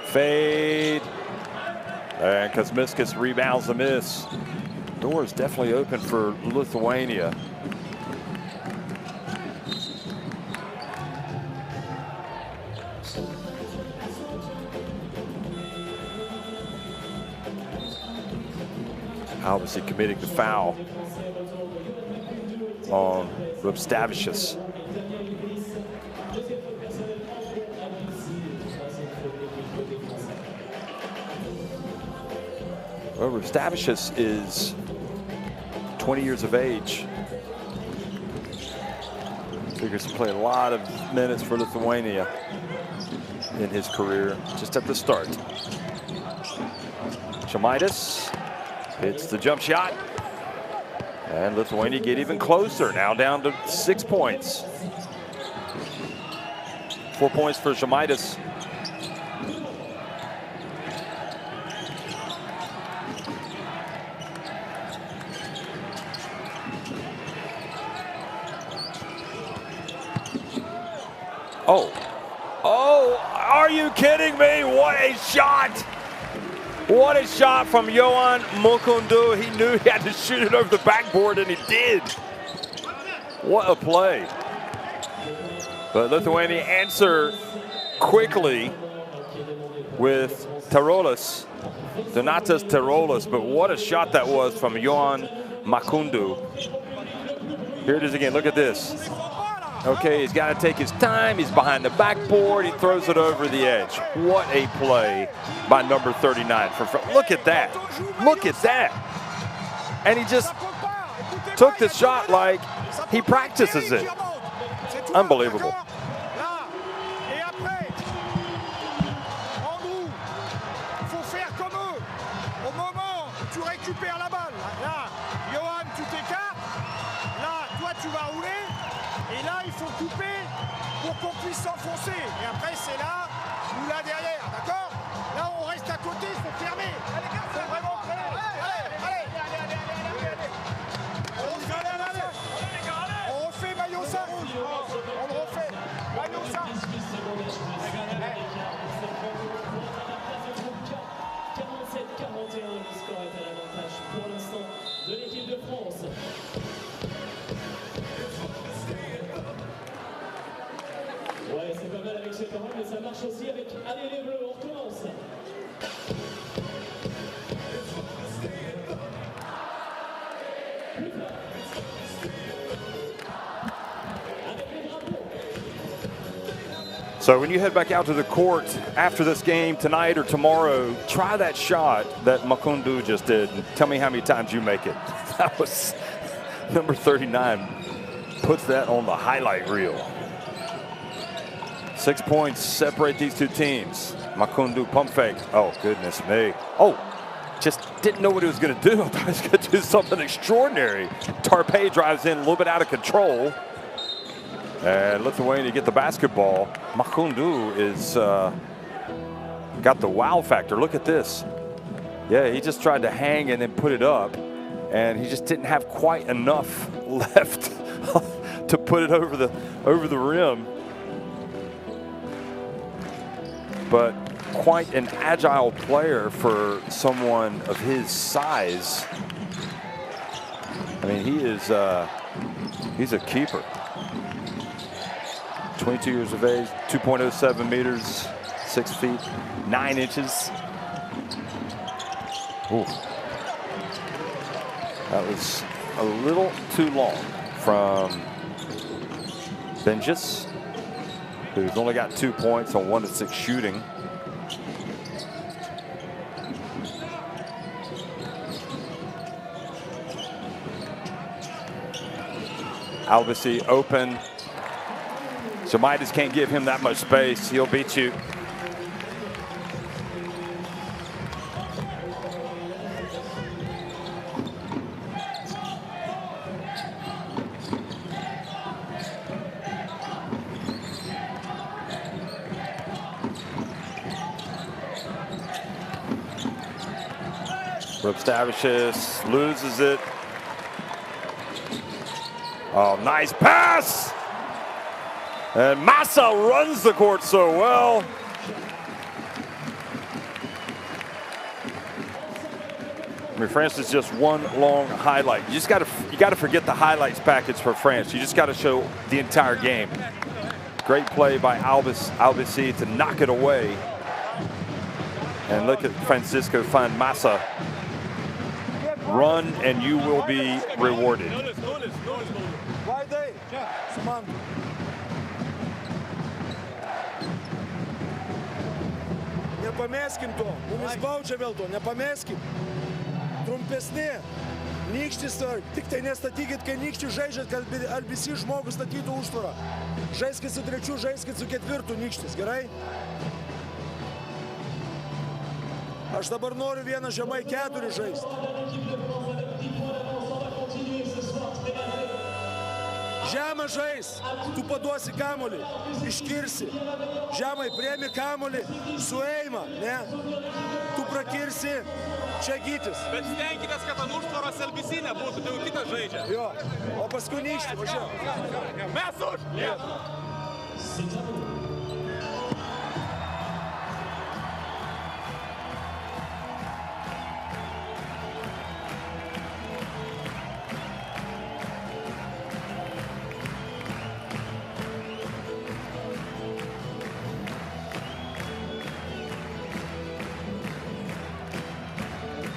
Fade. And Kuzminskas rebounds the miss. Door is definitely open for Lithuania. Obviously committing the foul on Rubstavicius. Well, Rubstavicius is 20 years of age. Figures to play a lot of minutes for Lithuania in his career, just at the start. Žemaitis hits the jump shot. And Lithuania get even closer, now down to 6 points. 4 points for Žemaitis. Oh, are you kidding me? What a shot! What a shot from Yohan Mukundu. He knew he had to shoot it over the backboard, and he did. What a play. But Lithuania answer quickly with Tarolas, Donatas Tarolas, but what a shot that was from Yohan Mukundu. Here it is again, look at this. Okay, he's got to take his time. He's behind the backboard. He throws it over the edge. What a play by number 39. Look at that. Look at that. And he just took the shot like he practices it. Unbelievable. Et là, il faut couper pour qu'on puisse s'enfoncer. Et après, c'est là ou là derrière, d'accord? Là, on reste à côté, il faut fermer. Il faut vraiment fermer. Allez-y avec, allez les bleus, on commence. So when you head back out to the court after this game tonight or tomorrow, try that shot that Makundu just did. And tell me how many times you make it. That was number 39. Puts that on the highlight reel. 6 points separate these two teams. Makundu pump fake. Oh, goodness me. Oh, just didn't know what he was going to do. I thought he was going to do something extraordinary. Tarpe drives in a little bit out of control. And Lithuania get the basketball. Makundu is got the wow factor. Look at this. Yeah, he just tried to hang and then put it up. And he just didn't have quite enough left to put it over the rim. But quite an agile player for someone of his size. I mean, he's a keeper. 22 years of age, 2.07 meters, 6 feet, 9 inches. Ooh. That was a little too long from Benjis, who's only got 2 points on 1 of 6 shooting. Albasi open. Jamaitis can't give him that much space. He'll beat you. Stavicius loses it. Oh, nice pass. And Massa runs the court so well. I mean, France is just one long highlight. You got to forget the highlights package for France. You just got to show the entire game. Great play by Albasi to knock it away. And look at Francisco find Massa. Run and you will be rewarded. Nepameskim to, mumis baudžia vėl to, nepameskim. Trumpesni, nykštį svarb, tik tai nestatykit, kai nykštį žaidžiat, kad visi žmogus statytų užtvarą. Žaiskit su trečiu, žaiskit su ketvirtu nykštis, gerai? Aš dabar noriu vieną žemai 4 žaisti. Žemą žais, tu paduosi kamuolį, iškirsi. Žemai priemi kamuolį, sueima, ne? Tu prakirsi, čia gytis. Bet stenkitės, kad ant užtvaros LBC nebūtų, tai jau kitas žaidžia. Jo, o paskui nykštį, važiuoju. Mes už!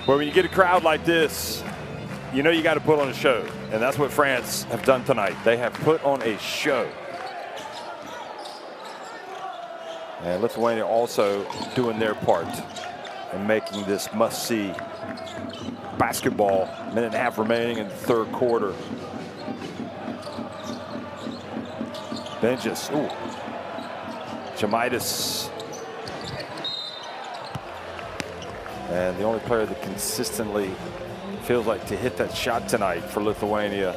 Well, when you get a crowd like this, you know you got to put on a show. And that's what France have done tonight. They have put on a show. And Lithuania also doing their part in making this must-see basketball. Minute and a half remaining in the third quarter. Benjis, ooh. Jamaitis. And the only player that consistently feels like to hit that shot tonight for Lithuania.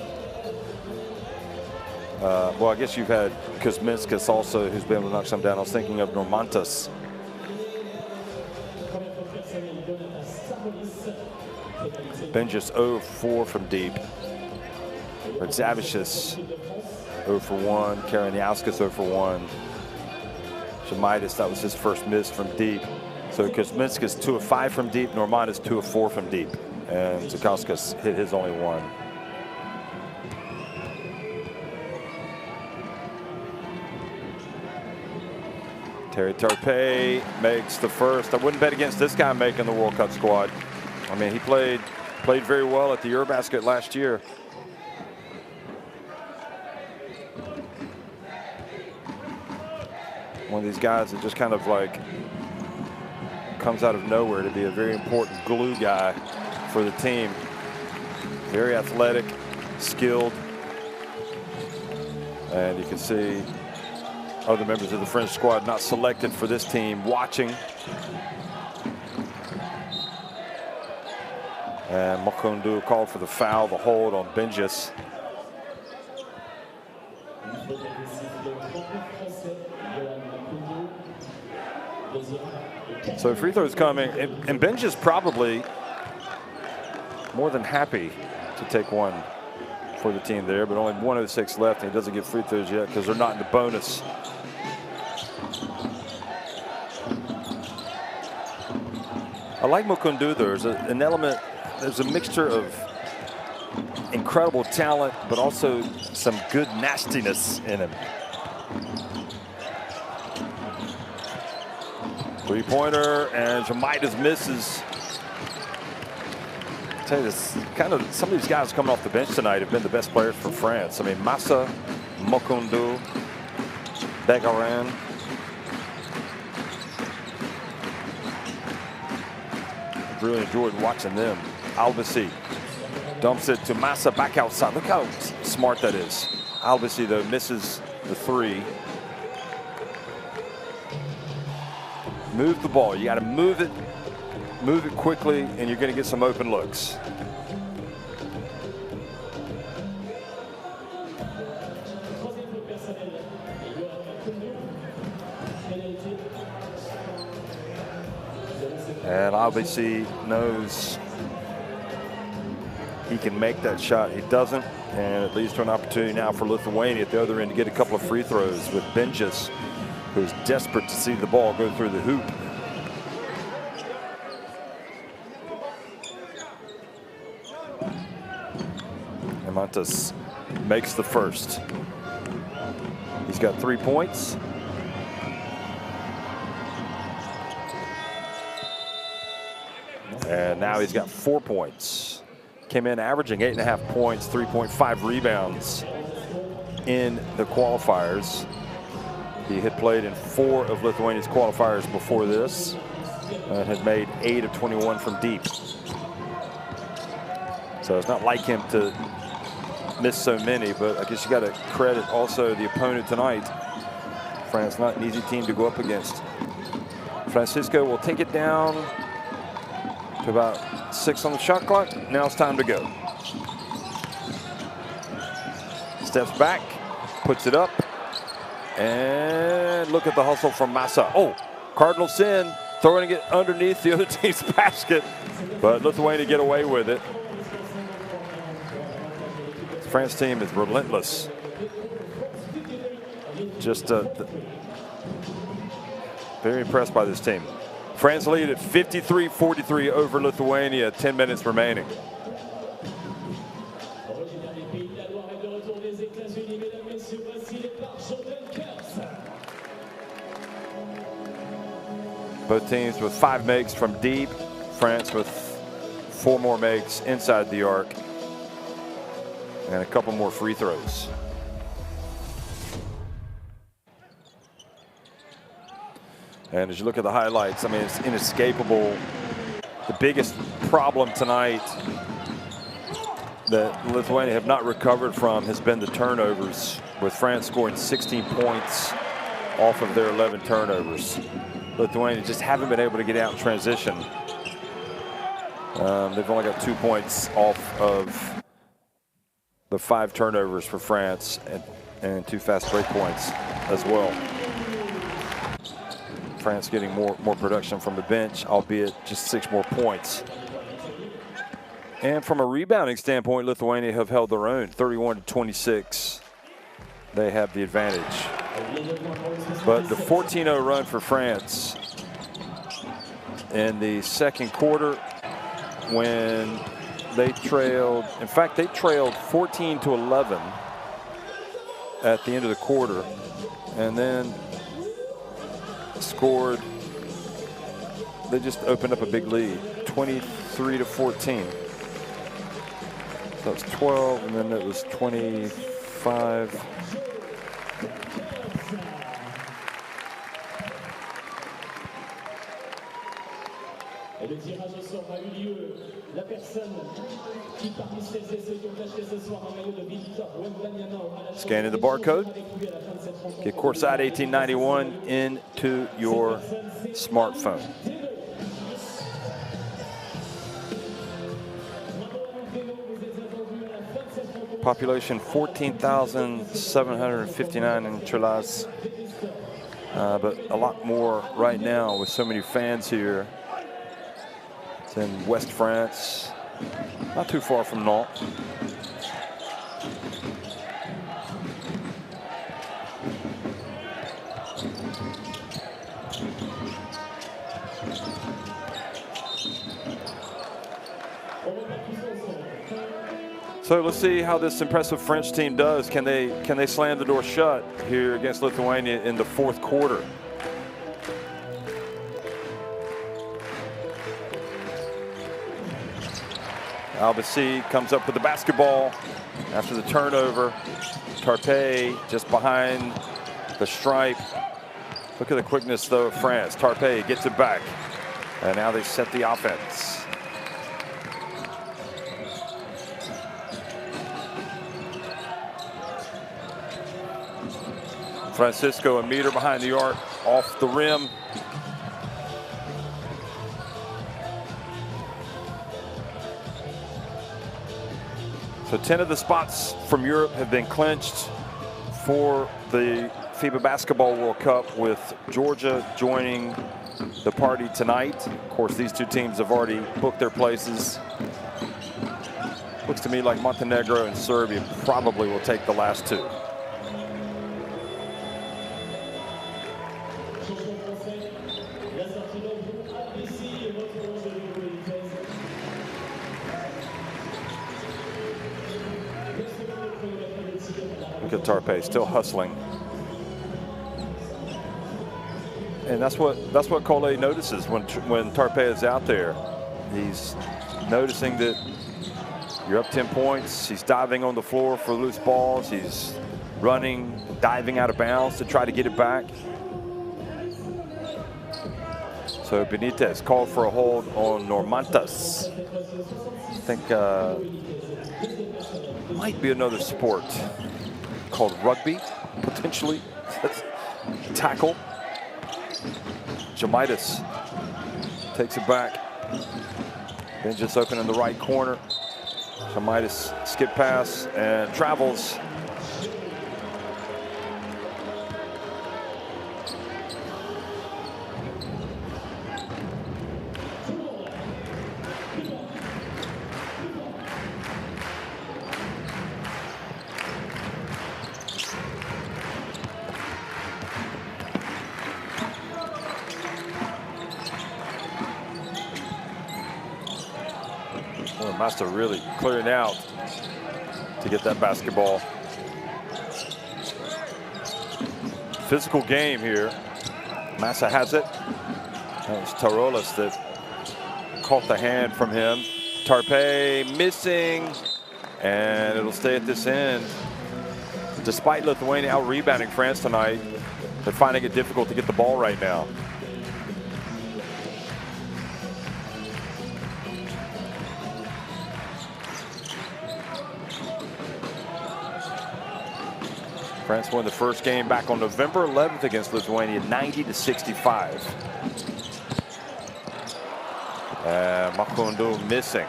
Well, I guess you've had Kuzminskas also, who's been able to knock some down. I was thinking of Normantas. Benjis 0-4 from deep. Rzavicius 0-for-1. Karaniauskas 0-for-1. Jamaitis, that was his first miss from deep. So Kuzminskas 2 of 5 from deep, Normantas 2 of 4 from deep, and Zakauskas hit his only one. Terry Tarpey makes the first. I wouldn't bet against this guy making the World Cup squad. I mean, he played very well at the Eurobasket last year. One of these guys that just kind of like comes out of nowhere to be a very important glue guy for the team. Very athletic, skilled. And you can see other members of the French squad not selected for this team watching. And Mokundu called for the foul, the hold on Benjis. So free throws coming, and Benjis probably more than happy to take one for the team there, but only 1:06 left, and he doesn't get free throws yet because they're not in the bonus. I like Mokundu. There's an element, there's a mixture of incredible talent, but also some good nastiness in him. Three-pointer, and Jamaitas misses. I'll tell you this, kind of some of these guys coming off the bench tonight have been the best players for France. I mean, Massa, Mokundu, Begarin. I've really enjoyed watching them. Albasi dumps it to Massa back outside. Look how smart that is. Albasi, though, misses the three. Move the ball. You got to move it quickly, and you're going to get some open looks. And obviously knows he can make that shot. He doesn't, and it leads to an opportunity now for Lithuania at the other end to get a couple of free throws with Benjis, who's desperate to see the ball go through the hoop. And Montes makes the first. He's got 3 points. And now he's got 4 points. Came in averaging 8.5 points, 3.5 rebounds in the qualifiers. He had played in 4 of Lithuania's qualifiers before this and had made 8 of 21 from deep. So it's not like him to miss so many, but I guess you got to credit also the opponent tonight. France, not an easy team to go up against. Francisco will take it down to about 6 on the shot clock. Now it's time to go. Steps back, puts it up. And look at the hustle from Massa. Oh, Cardinal sin, throwing it underneath the other team's basket, but Lithuania get away with it. The France team is relentless. Just very impressed by this team. France lead at 53-43 over Lithuania, 10 minutes remaining. Both teams with 5 makes from deep. France with 4 more makes inside the arc. And a couple more free throws. And as you look at the highlights, I mean, it's inescapable. The biggest problem tonight that Lithuania have not recovered from has been the turnovers, with France scoring 16 points off of their 11 turnovers. Lithuania just haven't been able to get out in transition. They've only got 2 points off of the 5 turnovers for France, and 2 fast break points as well. France getting more production from the bench, albeit just 6 more points. And from a rebounding standpoint, Lithuania have held their own, 31-26. They have the advantage. But the 14-0 run for France in the second quarter, when they trailed, in fact, they trailed 14-11 at the end of the quarter, and then scored. They just opened up a big lead, 23-14. So it's 12, and then it was 25. Et le tirage au sort a eu lieu. La personne qui parmi celles et ceux qui ont acheté ce soir un maillot de Victor Wembanyama à la Scanning the barcode. Get courtside 1891 into your smartphone. Population 14,759 in Chelas. But a lot more right now with so many fans here. It's in West France, not too far from Nantes. So let's see how this impressive French team does. Can they slam the door shut here against Lithuania in the fourth quarter? Albasi comes up with the basketball after the turnover. Tarpe just behind the stripe. Look at the quickness though of France. Tarpe gets it back, and now they set the offense. Francisco a meter behind the arc, off the rim. So 10 of the spots from Europe have been clinched for the FIBA Basketball World Cup, with Georgia joining the party tonight. Of course, these two teams have already booked their places. Looks to me like Montenegro and Serbia probably will take the last two. Look at Tarpe still hustling, and that's what Collet notices when Tarpe is out there. He's noticing that you're up 10 points. He's diving on the floor for loose balls. He's running, diving out of bounds to try to get it back. So Benitez called for a hold on Normantas. I think might be another sport called rugby, potentially. Tackle. Jamaitis takes it back. Then just open in the right corner. Jamaitis skip pass and travels. Massa really clearing out to get that basketball. Physical game here. Massa has it. That was Tarolas that caught the hand from him. Tarpe missing, and it'll stay at this end. Despite Lithuania out-rebounding France tonight, they're finding it difficult to get the ball right now. France won the first game back on November 11th against Lithuania, 90-65. Makondo missing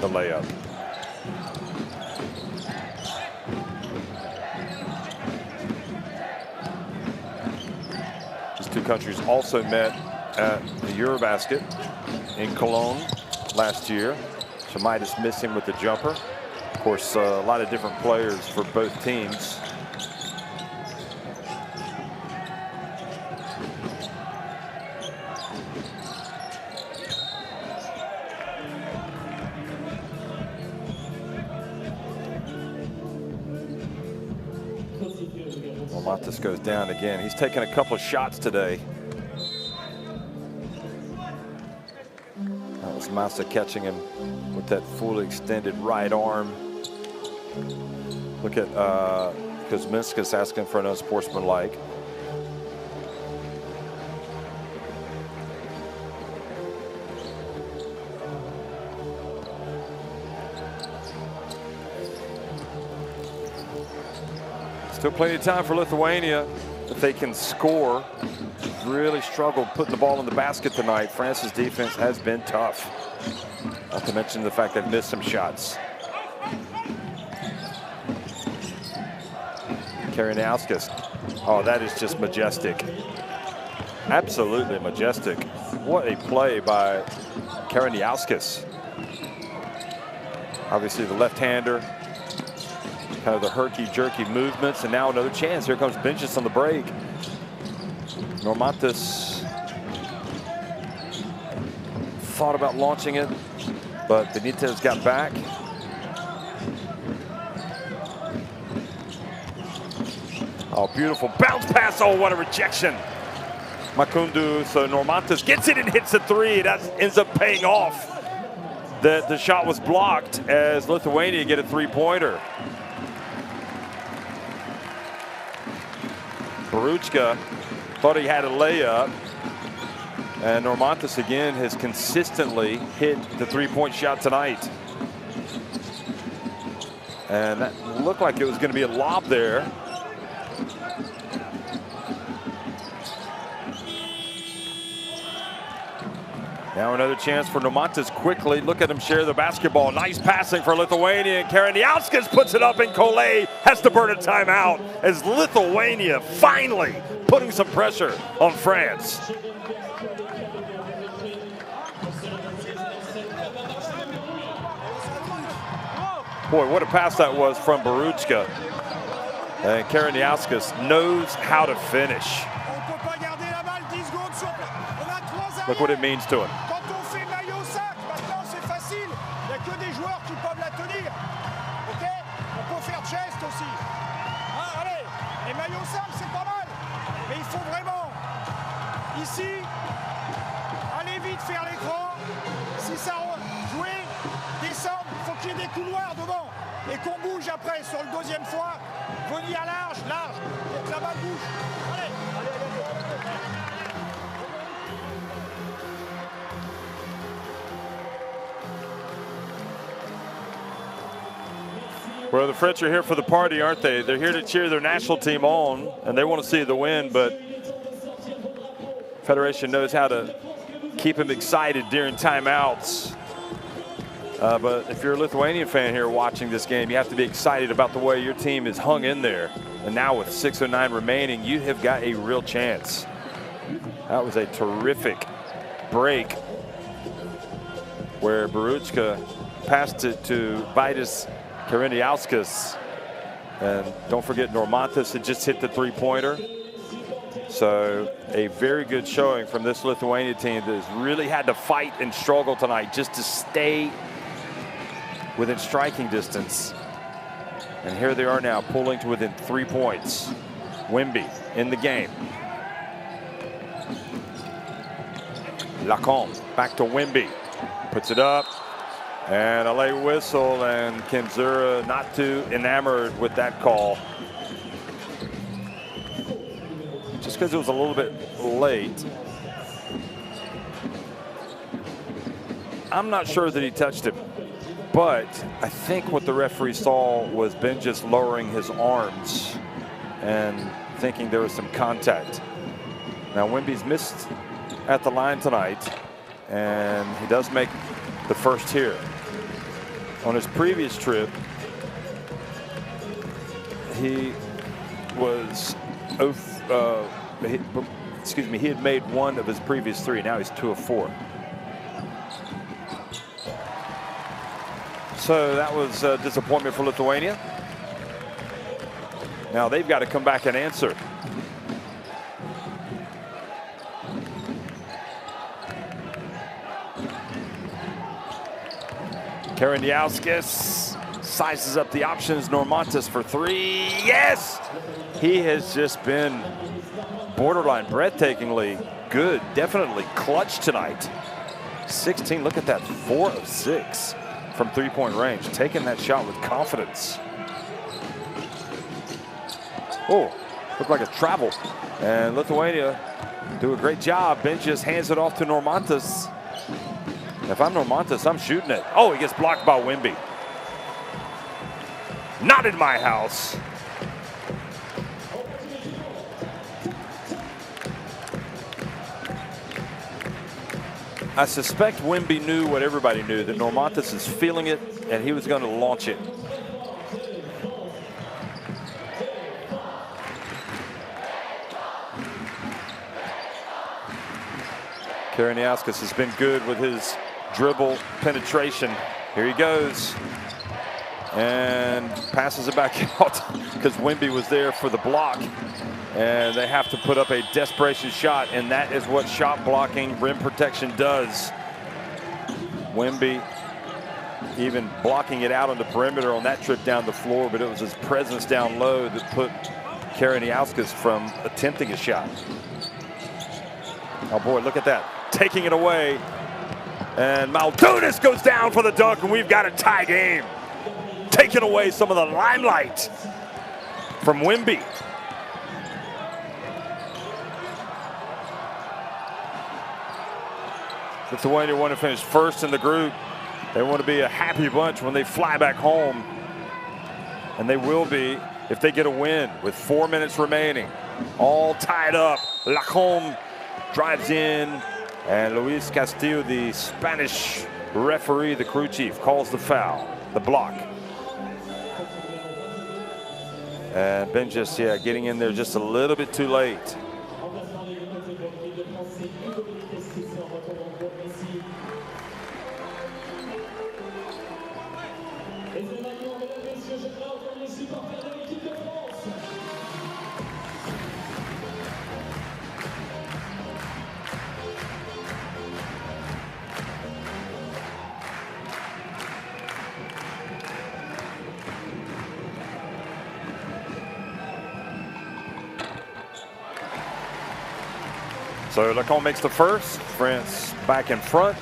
the layup. These two countries also met at the Eurobasket in Cologne last year. Jamaitis missing with the jumper. Of course, a lot of different players for both teams. Normantas goes down again. He's taken a couple of shots today. That was Massa catching him with that fully extended right arm. Look at Kuzminskas asking for an unsportsmanlike. Still plenty of time for Lithuania if they can score. Really struggled putting the ball in the basket tonight. France's defense has been tough. Not to mention the fact they've missed some shots. Kariniauskas. Oh, that is just majestic. Absolutely majestic. What a play by Kariniauskas. Obviously the left-hander. Kind of the herky-jerky movements, and now another chance. Here comes Benches on the break. Normantas thought about launching it, but Benitez got back. Oh, beautiful bounce pass. Oh, what a rejection. Makundu, so Normantas gets it and hits a three. That ends up paying off. The shot was blocked as Lithuania get a three-pointer. Baruchka thought he had a layup, and Normantas again has consistently hit the three-point shot tonight. And that looked like it was going to be a lob there. Now another chance for Normantas quickly. Look at him share the basketball. Nice passing for Lithuania. And Kariniauskas puts it up, and Collet has to burn a timeout as Lithuania finally putting some pressure on France. Boy, what a pass that was from Baruchka. And Kariniauskas knows how to finish. Look what it means to him. Quand on fait maillot sac, maintenant c'est facile. Il n'y a que des joueurs qui peuvent la tenir. Ok? On peut faire geste aussi. Hein, allez, les maillots simples c'est pas mal. Mais il faut vraiment, ici, aller vite faire l'écran. Si ça jouer, descendre, il faut qu'il y ait des couloirs devant. Et qu'on bouge après sur le deuxième fois. Venir large, large. Et que la balle bouge. Allez, allez, allez, allez. Well, the French are here for the party, aren't they? They're here to cheer their national team on, and they want to see the win, but Federation knows how to keep them excited during timeouts. But if you're a Lithuanian fan here watching this game, you have to be excited about the way your team is hung in there. And now with 6:09 remaining, you have got a real chance. That was a terrific break where Baruchka passed it to Vitus Kariniauskas, and don't forget Normantas had just hit the three-pointer. So a very good showing from this Lithuania team that has really had to fight and struggle tonight just to stay within striking distance. And here they are now pulling to within 3 points. Wimby in the game. Lacombe back to Wimby, puts it up. And a late whistle, and Kenzura not too enamored with that call. Just because it was a little bit late. I'm not sure that he touched him, but I think what the referee saw was Ben just lowering his arms and thinking there was some contact. Now Wimby's missed at the line tonight, and he does make the first here. On his previous trip, he was, he had made one of his previous three. Now he's 2 of 4. So that was a disappointment for Lithuania. Now they've got to come back and answer. Kariniauskas sizes up the options. Normantas for 3. Yes! He has just been borderline breathtakingly good, definitely clutch tonight. 16, look at that, 4 of 6 from three-point range, taking that shot with confidence. Oh, looked like a travel. And Lithuania do a great job. Ben just hands it off to Normantas. If I'm Normantas, I'm shooting it. Oh, he gets blocked by Wimby. Not in my house. I suspect Wimby knew what everybody knew, that Normantas is feeling it, and he was going to launch it. Karaniauskas has been good with his dribble penetration. Here he goes. And passes it back out because Wimby was there for the block. And they have to put up a desperation shot, and that is what shot blocking, rim protection does. Wimby even blocking it out on the perimeter on that trip down the floor, but it was his presence down low that put Karaniauskas from attempting a shot. Oh boy, look at that. Taking it away. And Maldunas goes down for the dunk, and we've got a tie game. Taking away some of the limelight from Wimby. Lithuania want to finish first in the group. They want to be a happy bunch when they fly back home. And they will be if they get a win with 4 minutes remaining. All tied up. Lacombe drives in. And Luis Castillo, the Spanish referee, the crew chief, calls the foul, the block. And Ben just, getting in there just a little bit too late. So Lacombe makes the first. France back in front.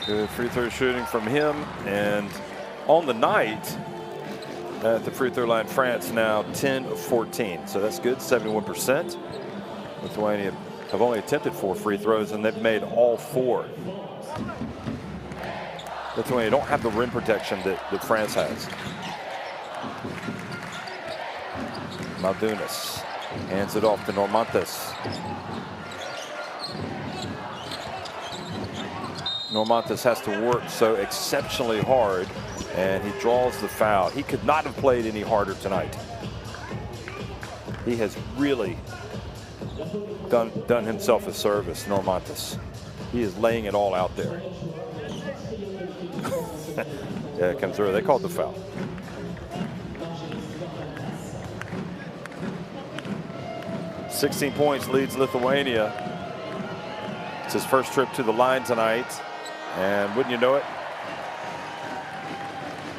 Good free throw shooting from him, and on the night, at the free throw line, France now 10 of 14. So that's good, 71%. Lithuania have only attempted 4 free throws, and they've made all 4. Lithuania don't have the rim protection that France has. Maldunas hands it off to Normantas. Normantas has to work so exceptionally hard, and he draws the foul. He could not have played any harder tonight. He has really done himself a service, Normantas. He is laying it all out there. Yeah, it comes through. They called the foul. "16 points leads Lithuania. It's his first trip to the line tonight. And wouldn't you know it,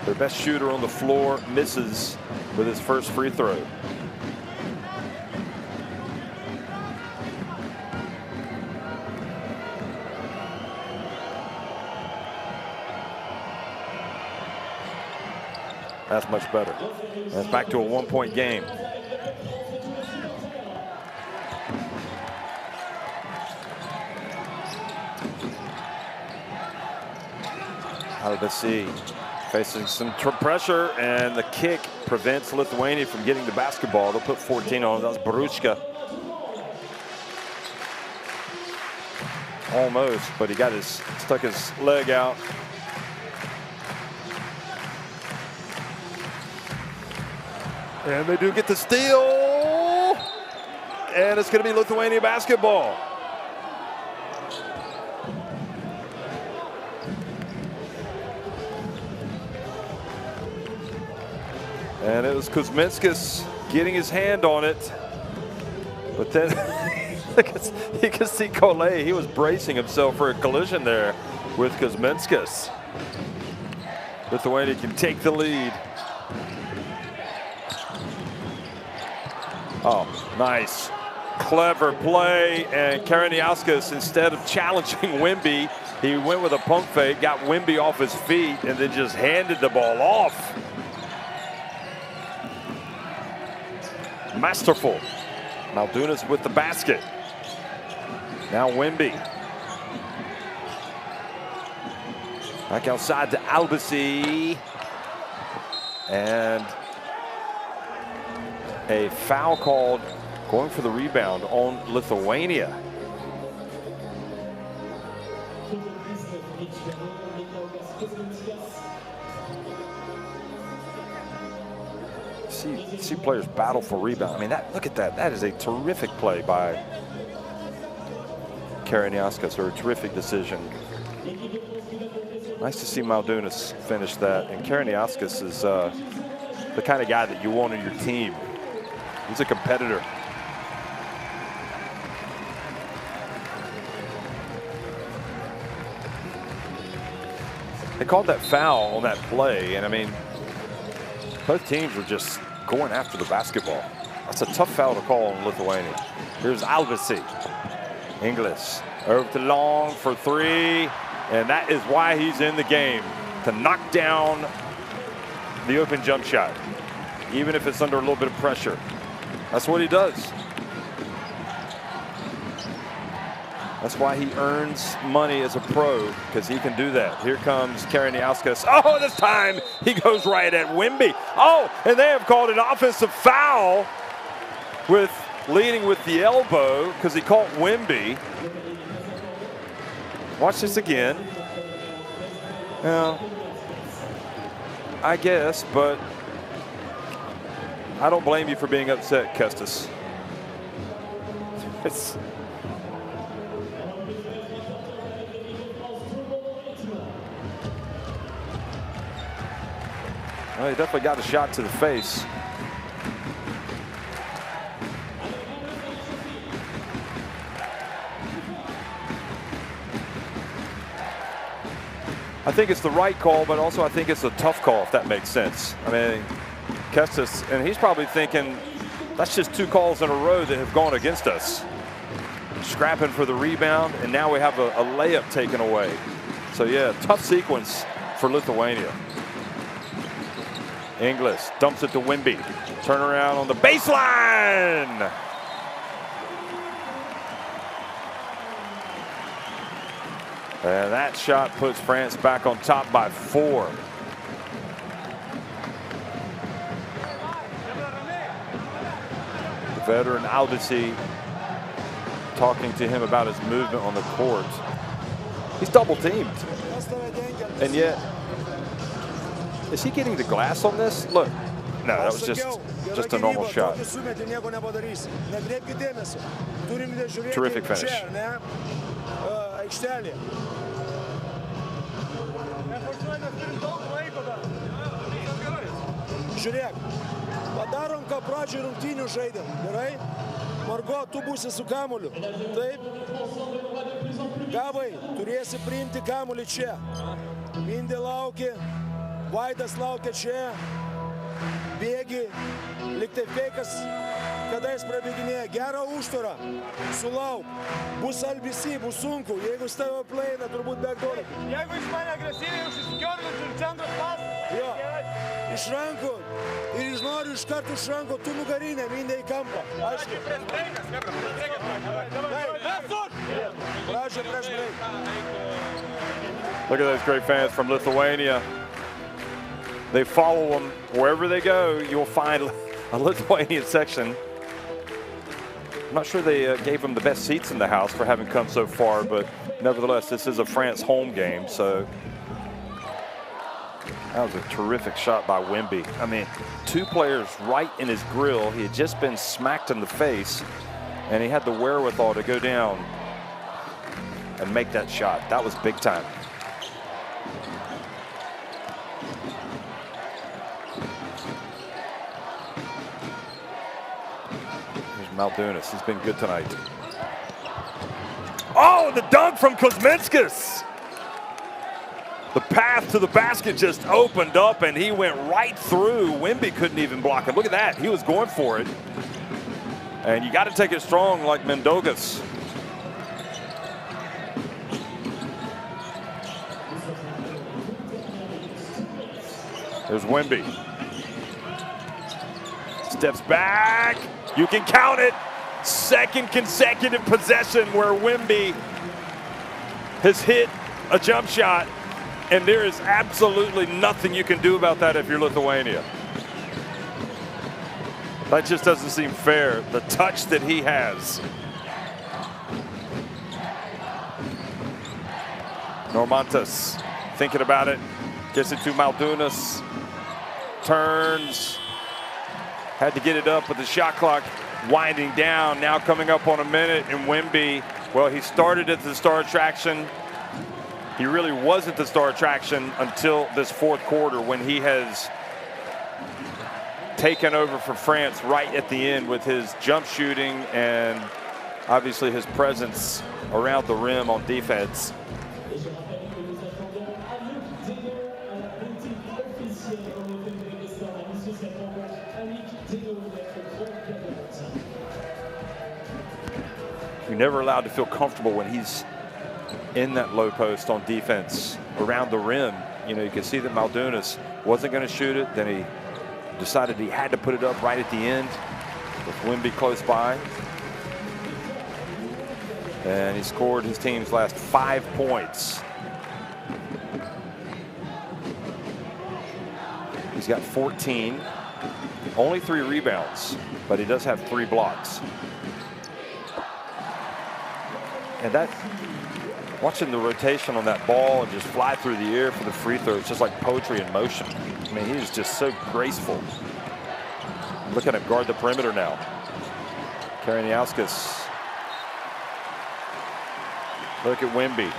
their best shooter on the floor misses with his first free throw. That's much better. That's back to a 1-point game. Out of the sea, facing some pressure, and the kick prevents Lithuania from getting the basketball. They'll put 14 on. That was Baruchka. Almost, but he got stuck his leg out. And they do get the steal, and it's going to be Lithuania basketball. And it was Kuzminskas getting his hand on it. But then you can see Cole, he was bracing himself for a collision there with Kuzminskas. Lithuania can take the lead. Oh, nice. Clever play, and Karaniauskas, instead of challenging Wimby, he went with a pump fake, got Wimby off his feet, and then just handed the ball off. Masterful. Maldunas with the basket. Now Wimby. Back outside to Albasi. And a foul called going for the rebound on Lithuania. See players battle for rebound. I mean, look at that. That is a terrific play by Karaniauskas, or a terrific decision. Nice to see Maldunas finish that. And Karaniauskas is the kind of guy that you want on your team. He's a competitor. They called that foul on that play, and I mean, both teams were just going after the basketball. That's a tough foul to call on Lithuania. Here's Albasi. Inglis over to Long for three, and that is why he's in the game, to knock down the open jump shot, even if it's under a little bit of pressure. That's what he does. That's why he earns money as a pro, because he can do that. Here comes Karaniauskas. Oh, this time he goes right at Wimby. Oh, and they have called an offensive foul with leading with the elbow because he caught Wimby. Watch this again. Now, I guess, but I don't blame you for being upset, Kestis. Well, he definitely got a shot to the face. I think it's the right call, but also I think it's a tough call, if that makes sense. I mean, Kestis, and he's probably thinking, that's just two calls in a row that have gone against us. Scrapping for the rebound, and now we have a layup taken away. So yeah, tough sequence for Lithuania. Inglis dumps it to Wimby. Turnaround on the baseline. And that shot puts France back on top by 4. The veteran Albasi talking to him about his movement on the court. He's double teamed. And yet, is he getting the glass on this? Look, no, that was just a normal shot. Terrific finish. Žiūrėk, padarom, ką pradžioj rungtynių žaidėm, gerai? Margo, tu būsi su kamuoliu, taip? Gavai, turėsi priimti kamuolį čia. Mindė laukia, Vaidas laukia čia, bėgi, liktai feikas, kada jis prabėginėja, gerą užtvarą, sulauk, bus Albasi, bus sunku, jeigu stavo pleina, turbūt backdoor. Jeigu iš mane agresyviai užsiskiorlintų ir centras pas, jo, iš rankų, ir iš noriu iš karto iš rankų, tu nugarinę, mindė į kampą, aišku. prieš breikas, Hebra, prieš breikas. Pradžia prieš breiką. Look at those great fans from Lithuania. They follow them wherever they go. You'll find a Lithuanian section. I'm not sure they gave them the best seats in the house for having come so far, but nevertheless, this is a France home game. So that was a terrific shot by Wimby. I mean, two players right in his grill. He had just been smacked in the face, and he had the wherewithal to go down and make that shot. That was big time. Here's Maldunas. He's been good tonight. Oh, the dunk from Kuzminskis. The path to the basket just opened up, and he went right through. Wemby couldn't even block it. Look at that. He was going for it. And you got to take it strong like Mendogas. There's Wemby. Steps back. You can count it. Second consecutive possession where Wemby has hit a jump shot, and there is absolutely nothing you can do about that if you're Lithuania. That just doesn't seem fair, the touch that he has. Normantas thinking about it, gets it to Maldunas, turns, had to get it up with the shot clock winding down, now coming up on a minute, and Wemby, well, he started at the star attraction. He really wasn't the star attraction until this fourth quarter when he has taken over for France right at the end with his jump shooting and obviously his presence around the rim on defense. You're never allowed to feel comfortable when he's in that low post on defense around the rim. You know, you can see that Maldunas wasn't going to shoot it. Then he decided he had to put it up right at the end with Wemby close by. And he scored his team's last 5 points. He's got 14, only 3 rebounds, but he does have 3 blocks. And that, watching the rotation on that ball and just fly through the air for the free throw, it's just like poetry in motion. I mean, he is just so graceful. Look at him guard the perimeter now. Karaniauskas. Look at Wemby.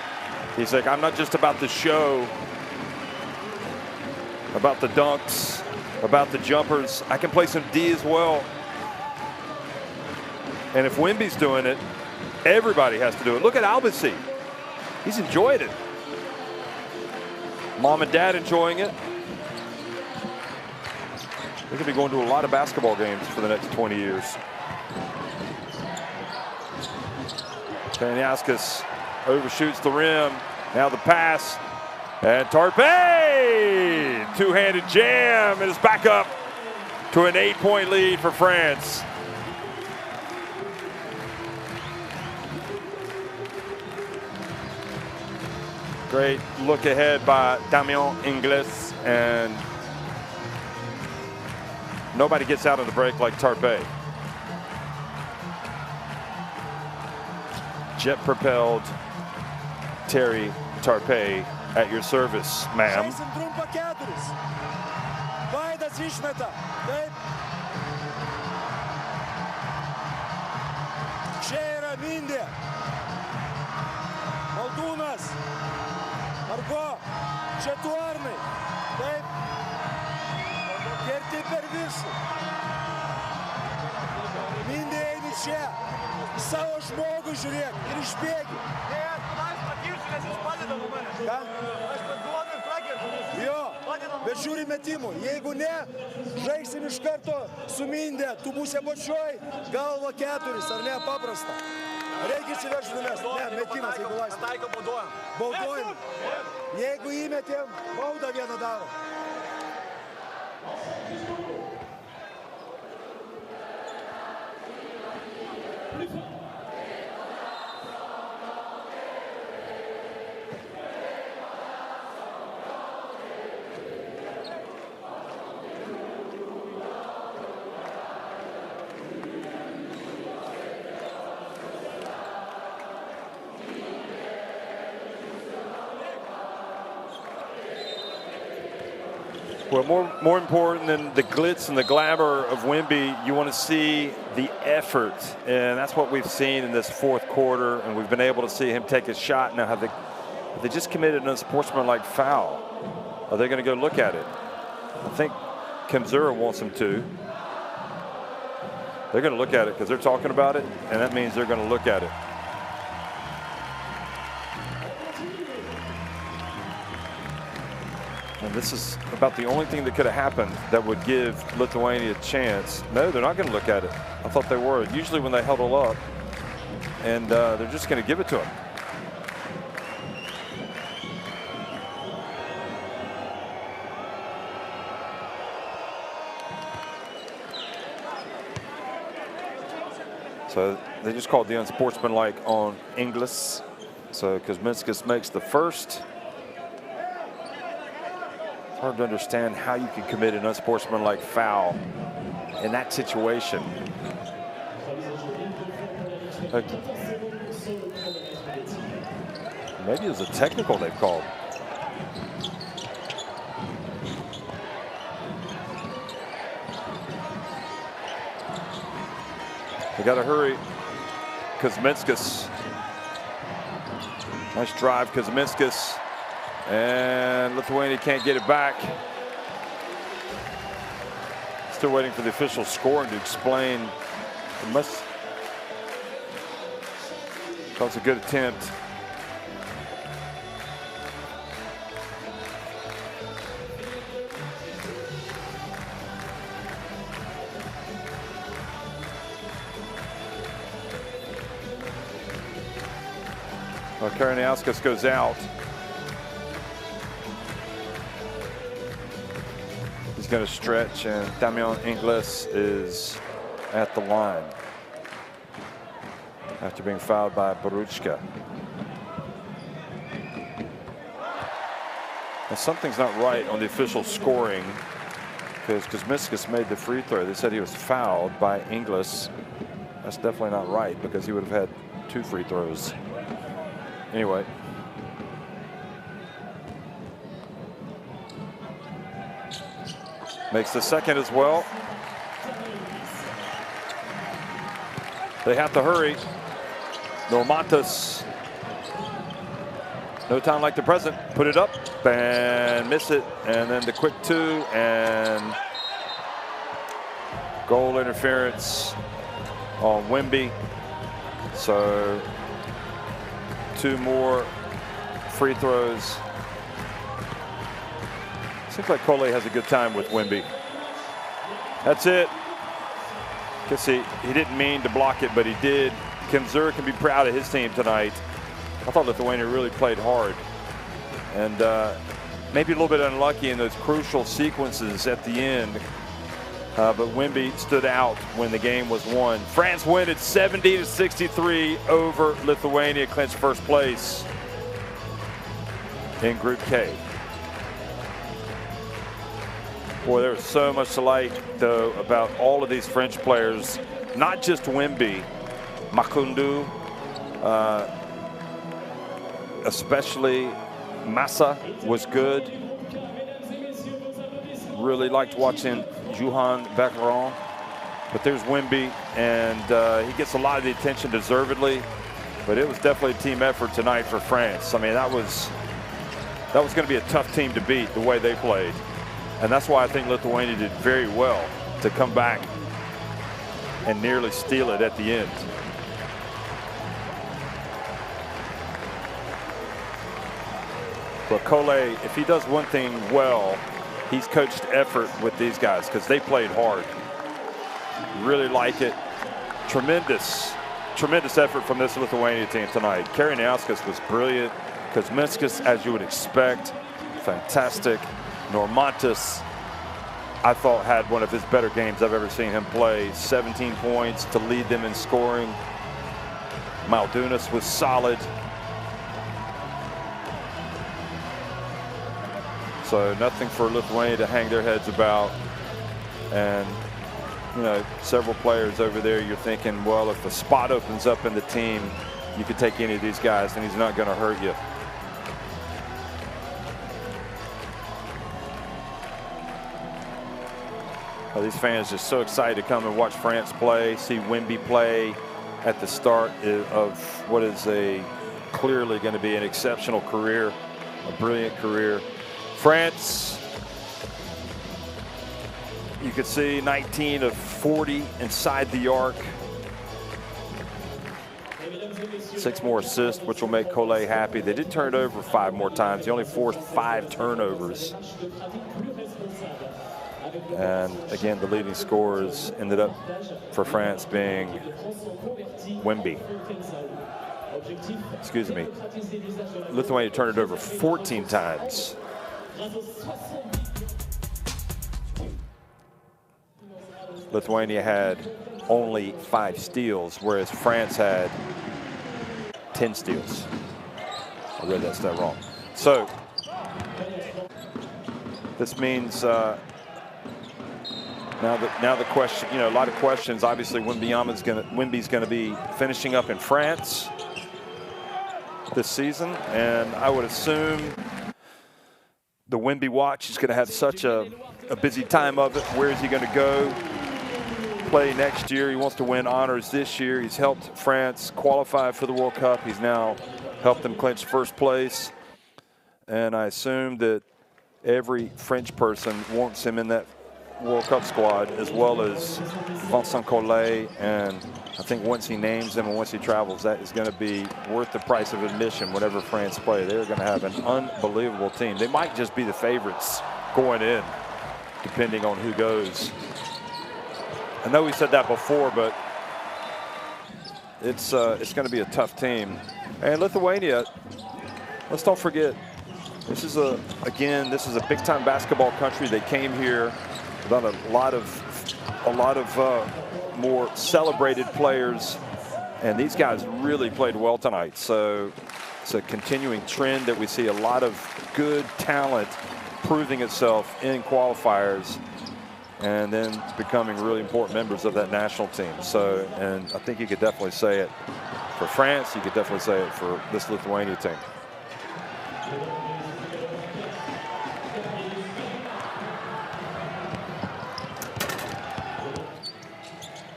He's like, I'm not just about the show, about the dunks, about the jumpers. I can play some D as well. And if Wemby's doing it, everybody has to do it. Look at Albasi. He's enjoyed it. Mom and dad enjoying it. We're going to be going to a lot of basketball games for the next 20 years. Karaniauskas overshoots the rim. Now the pass. And Tarpe! Two-handed jam, and it's back up to an 8-point lead for France. Great look ahead by Damien Ingles, and nobody gets out of the break like Tarpe. Jet-propelled Terry Tarpe at your service, ma'am. Maldunas, Margo, Četvorny, taip, kerti per viršų. Mindė eini čia, savo žmogų žiūrėk ir išbėgi. Aš patirsiu, nes jis padeda mane. Ką? Aš paduodu ir pragersiu. Jo, bet žiūri metimų. Jeigu ne, žaiksim iš karto su Mindė. Tu būsi apačioj, galva 4, ar ne, paprasta. Reikia įsiveržti numes. Ne, metimas, jeigu laisvė. Pataikom, baudojam. Baudojam. Jeigu įmetėm, baudą vieną daro. Well, more important than the glitz and the glamour of Wemby, you want to see the effort. And that's what we've seen in this fourth quarter. And we've been able to see him take his shot. Now, have they just committed an unsportsmanlike foul? Are they going to go look at it? I think Kemzura wants him to. They're going to look at it because they're talking about it, and that means they're going to look at it. And this is about the only thing that could have happened that would give Lithuania a chance. No, they're not going to look at it. I thought they were. Usually when they huddle up, and they're just going to give it to them. So they just called the unsportsmanlike on Inglis. So Kuzminskas makes the first. It's hard to understand how you can commit an unsportsmanlike foul in that situation. Maybe it was a technical they've called. They got to hurry. Kuzminskas. Nice drive, Kuzminskas. And Lithuania can't get it back. Still waiting for the official scoring to explain. It must. That was a good attempt. Well, Karaniauskas goes out. He's going to stretch, and Damian Inglis is at the line after being fouled by Boruchka. Now, something's not right on the official scoring because Kuzminskas made the free throw. They said he was fouled by Inglis. That's definitely not right because he would have had 2 free throws. Anyway. Makes the second as well. They have to hurry. Normantas. No time like the present. Put it up and miss it. And then the quick 2 and goal interference on Wemby. So 2 more free throws. Seems like Cole has a good time with Wemby. That's it. Guess he didn't mean to block it, but he did. Kinzer can be proud of his team tonight. I thought Lithuania really played hard. And maybe a little bit unlucky in those crucial sequences at the end. But Wemby stood out when the game was won. France win at 70-63 over Lithuania, clinch first place in Group K. Boy, there's so much to like, though, about all of these French players. Not just Wemby, Makundu, especially Massa was good. Really liked watching Juhan Beckeron. But there's Wemby, and he gets a lot of the attention deservedly. But it was definitely a team effort tonight for France. I mean, that was going to be a tough team to beat the way they played. And that's why I think Lithuania did very well to come back and nearly steal it at the end. But Cole, if he does one thing well, he's coached effort with these guys because they played hard. Really like it. Tremendous effort from this Lithuania team tonight. Karaniauskas was brilliant. Kuzminskas, as you would expect, fantastic. Normantas, I thought, had one of his better games I've ever seen him play. 17 points to lead them in scoring. Maldunas was solid. So nothing for Lithuania to hang their heads about. And, you know, several players over there, you're thinking, well, if a spot opens up in the team, you could take any of these guys and he's not going to hurt you. These fans just so excited to come and watch France play, see Wemby play at the start of what is clearly going to be an exceptional career, a brilliant career. France, You could see 19 of 40 inside the arc. 6 more assists, which will make Cole happy. They did turn it over 5 more times. He only forced 5 turnovers. And again, the leading scorers ended up for France being Wemby. Excuse me. Lithuania turned it over 14 times. Lithuania had only 5 steals, whereas France had 10 steals. I read that stat wrong. So this means now the question, a lot of questions. Obviously, Wemby's going to be finishing up in France this season, and I would assume the Wemby watch is going to have such a busy time of it. Where is he going to go play next year? He wants to win honors this year. He's helped France qualify for the World Cup. He's now helped them clinch first place. And I assume that every French person wants him in that World Cup squad, as well as Vincent Collet. And I think once he names him and once he travels, that is going to be worth the price of admission whenever France play. They're going to have an unbelievable team. They might just be the favorites going in, depending on who goes. I know we said that before, but it's going to be a tough team. And Lithuania, let's don't forget, this is a big-time basketball country. They came here without a lot of more celebrated players, and these guys really played well tonight. So it's a continuing trend that we see a lot of good talent proving itself in qualifiers, and then becoming really important members of that national team. So, and I think you could definitely say it for France. You could definitely say it for this Lithuania team.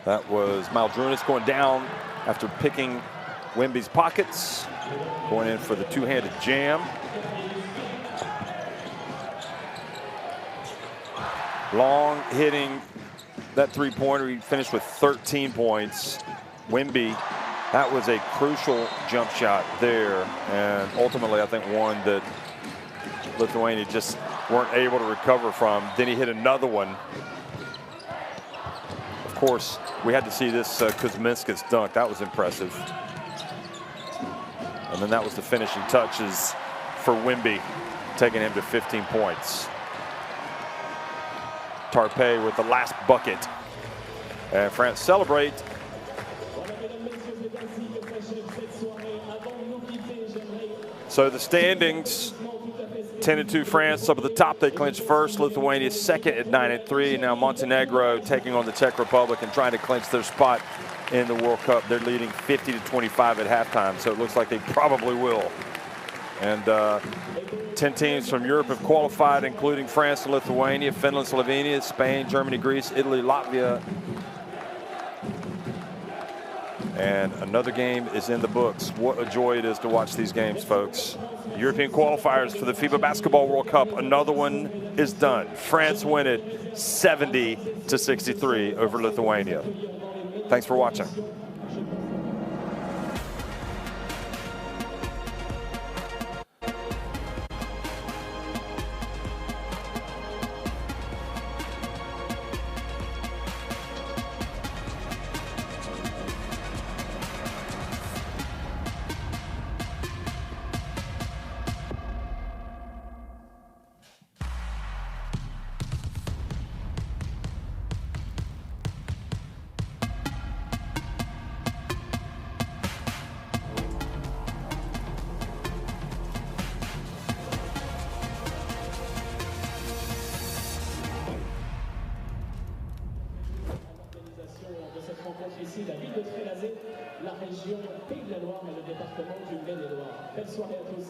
That was Maldrunas going down after picking Wemby's pockets, going in for the two-handed jam. Long hitting that three-pointer. He finished with 13 points. Wemby, that was a crucial jump shot there, and ultimately I think one that Lithuania just weren't able to recover from. Then he hit another one. Of course, we had to see this Kuzminskas dunk. That was impressive. And then that was the finishing touches for Wemby, taking him to 15 points. Tarpe with the last bucket. And France celebrate. So the standings, 10-2 France up at the top. They clinch first. Lithuania second at 9-3. Now Montenegro taking on the Czech Republic and trying to clinch their spot in the World Cup. They're leading 50-25 at halftime, so it looks like they probably will. And 10 teams from Europe have qualified, including France and Lithuania, Finland, Slovenia, Spain, Germany, Greece, Italy, Latvia. And another game is in the books. What a joy it is to watch these games, folks. European qualifiers for the FIBA Basketball World Cup. Another one is done. France win it 70-63 over Lithuania. Thanks for watching. Ici, la ville de Trélazé, la région Pays de la Loire et le département du Maine-et-Loire. Belle soirée à tous.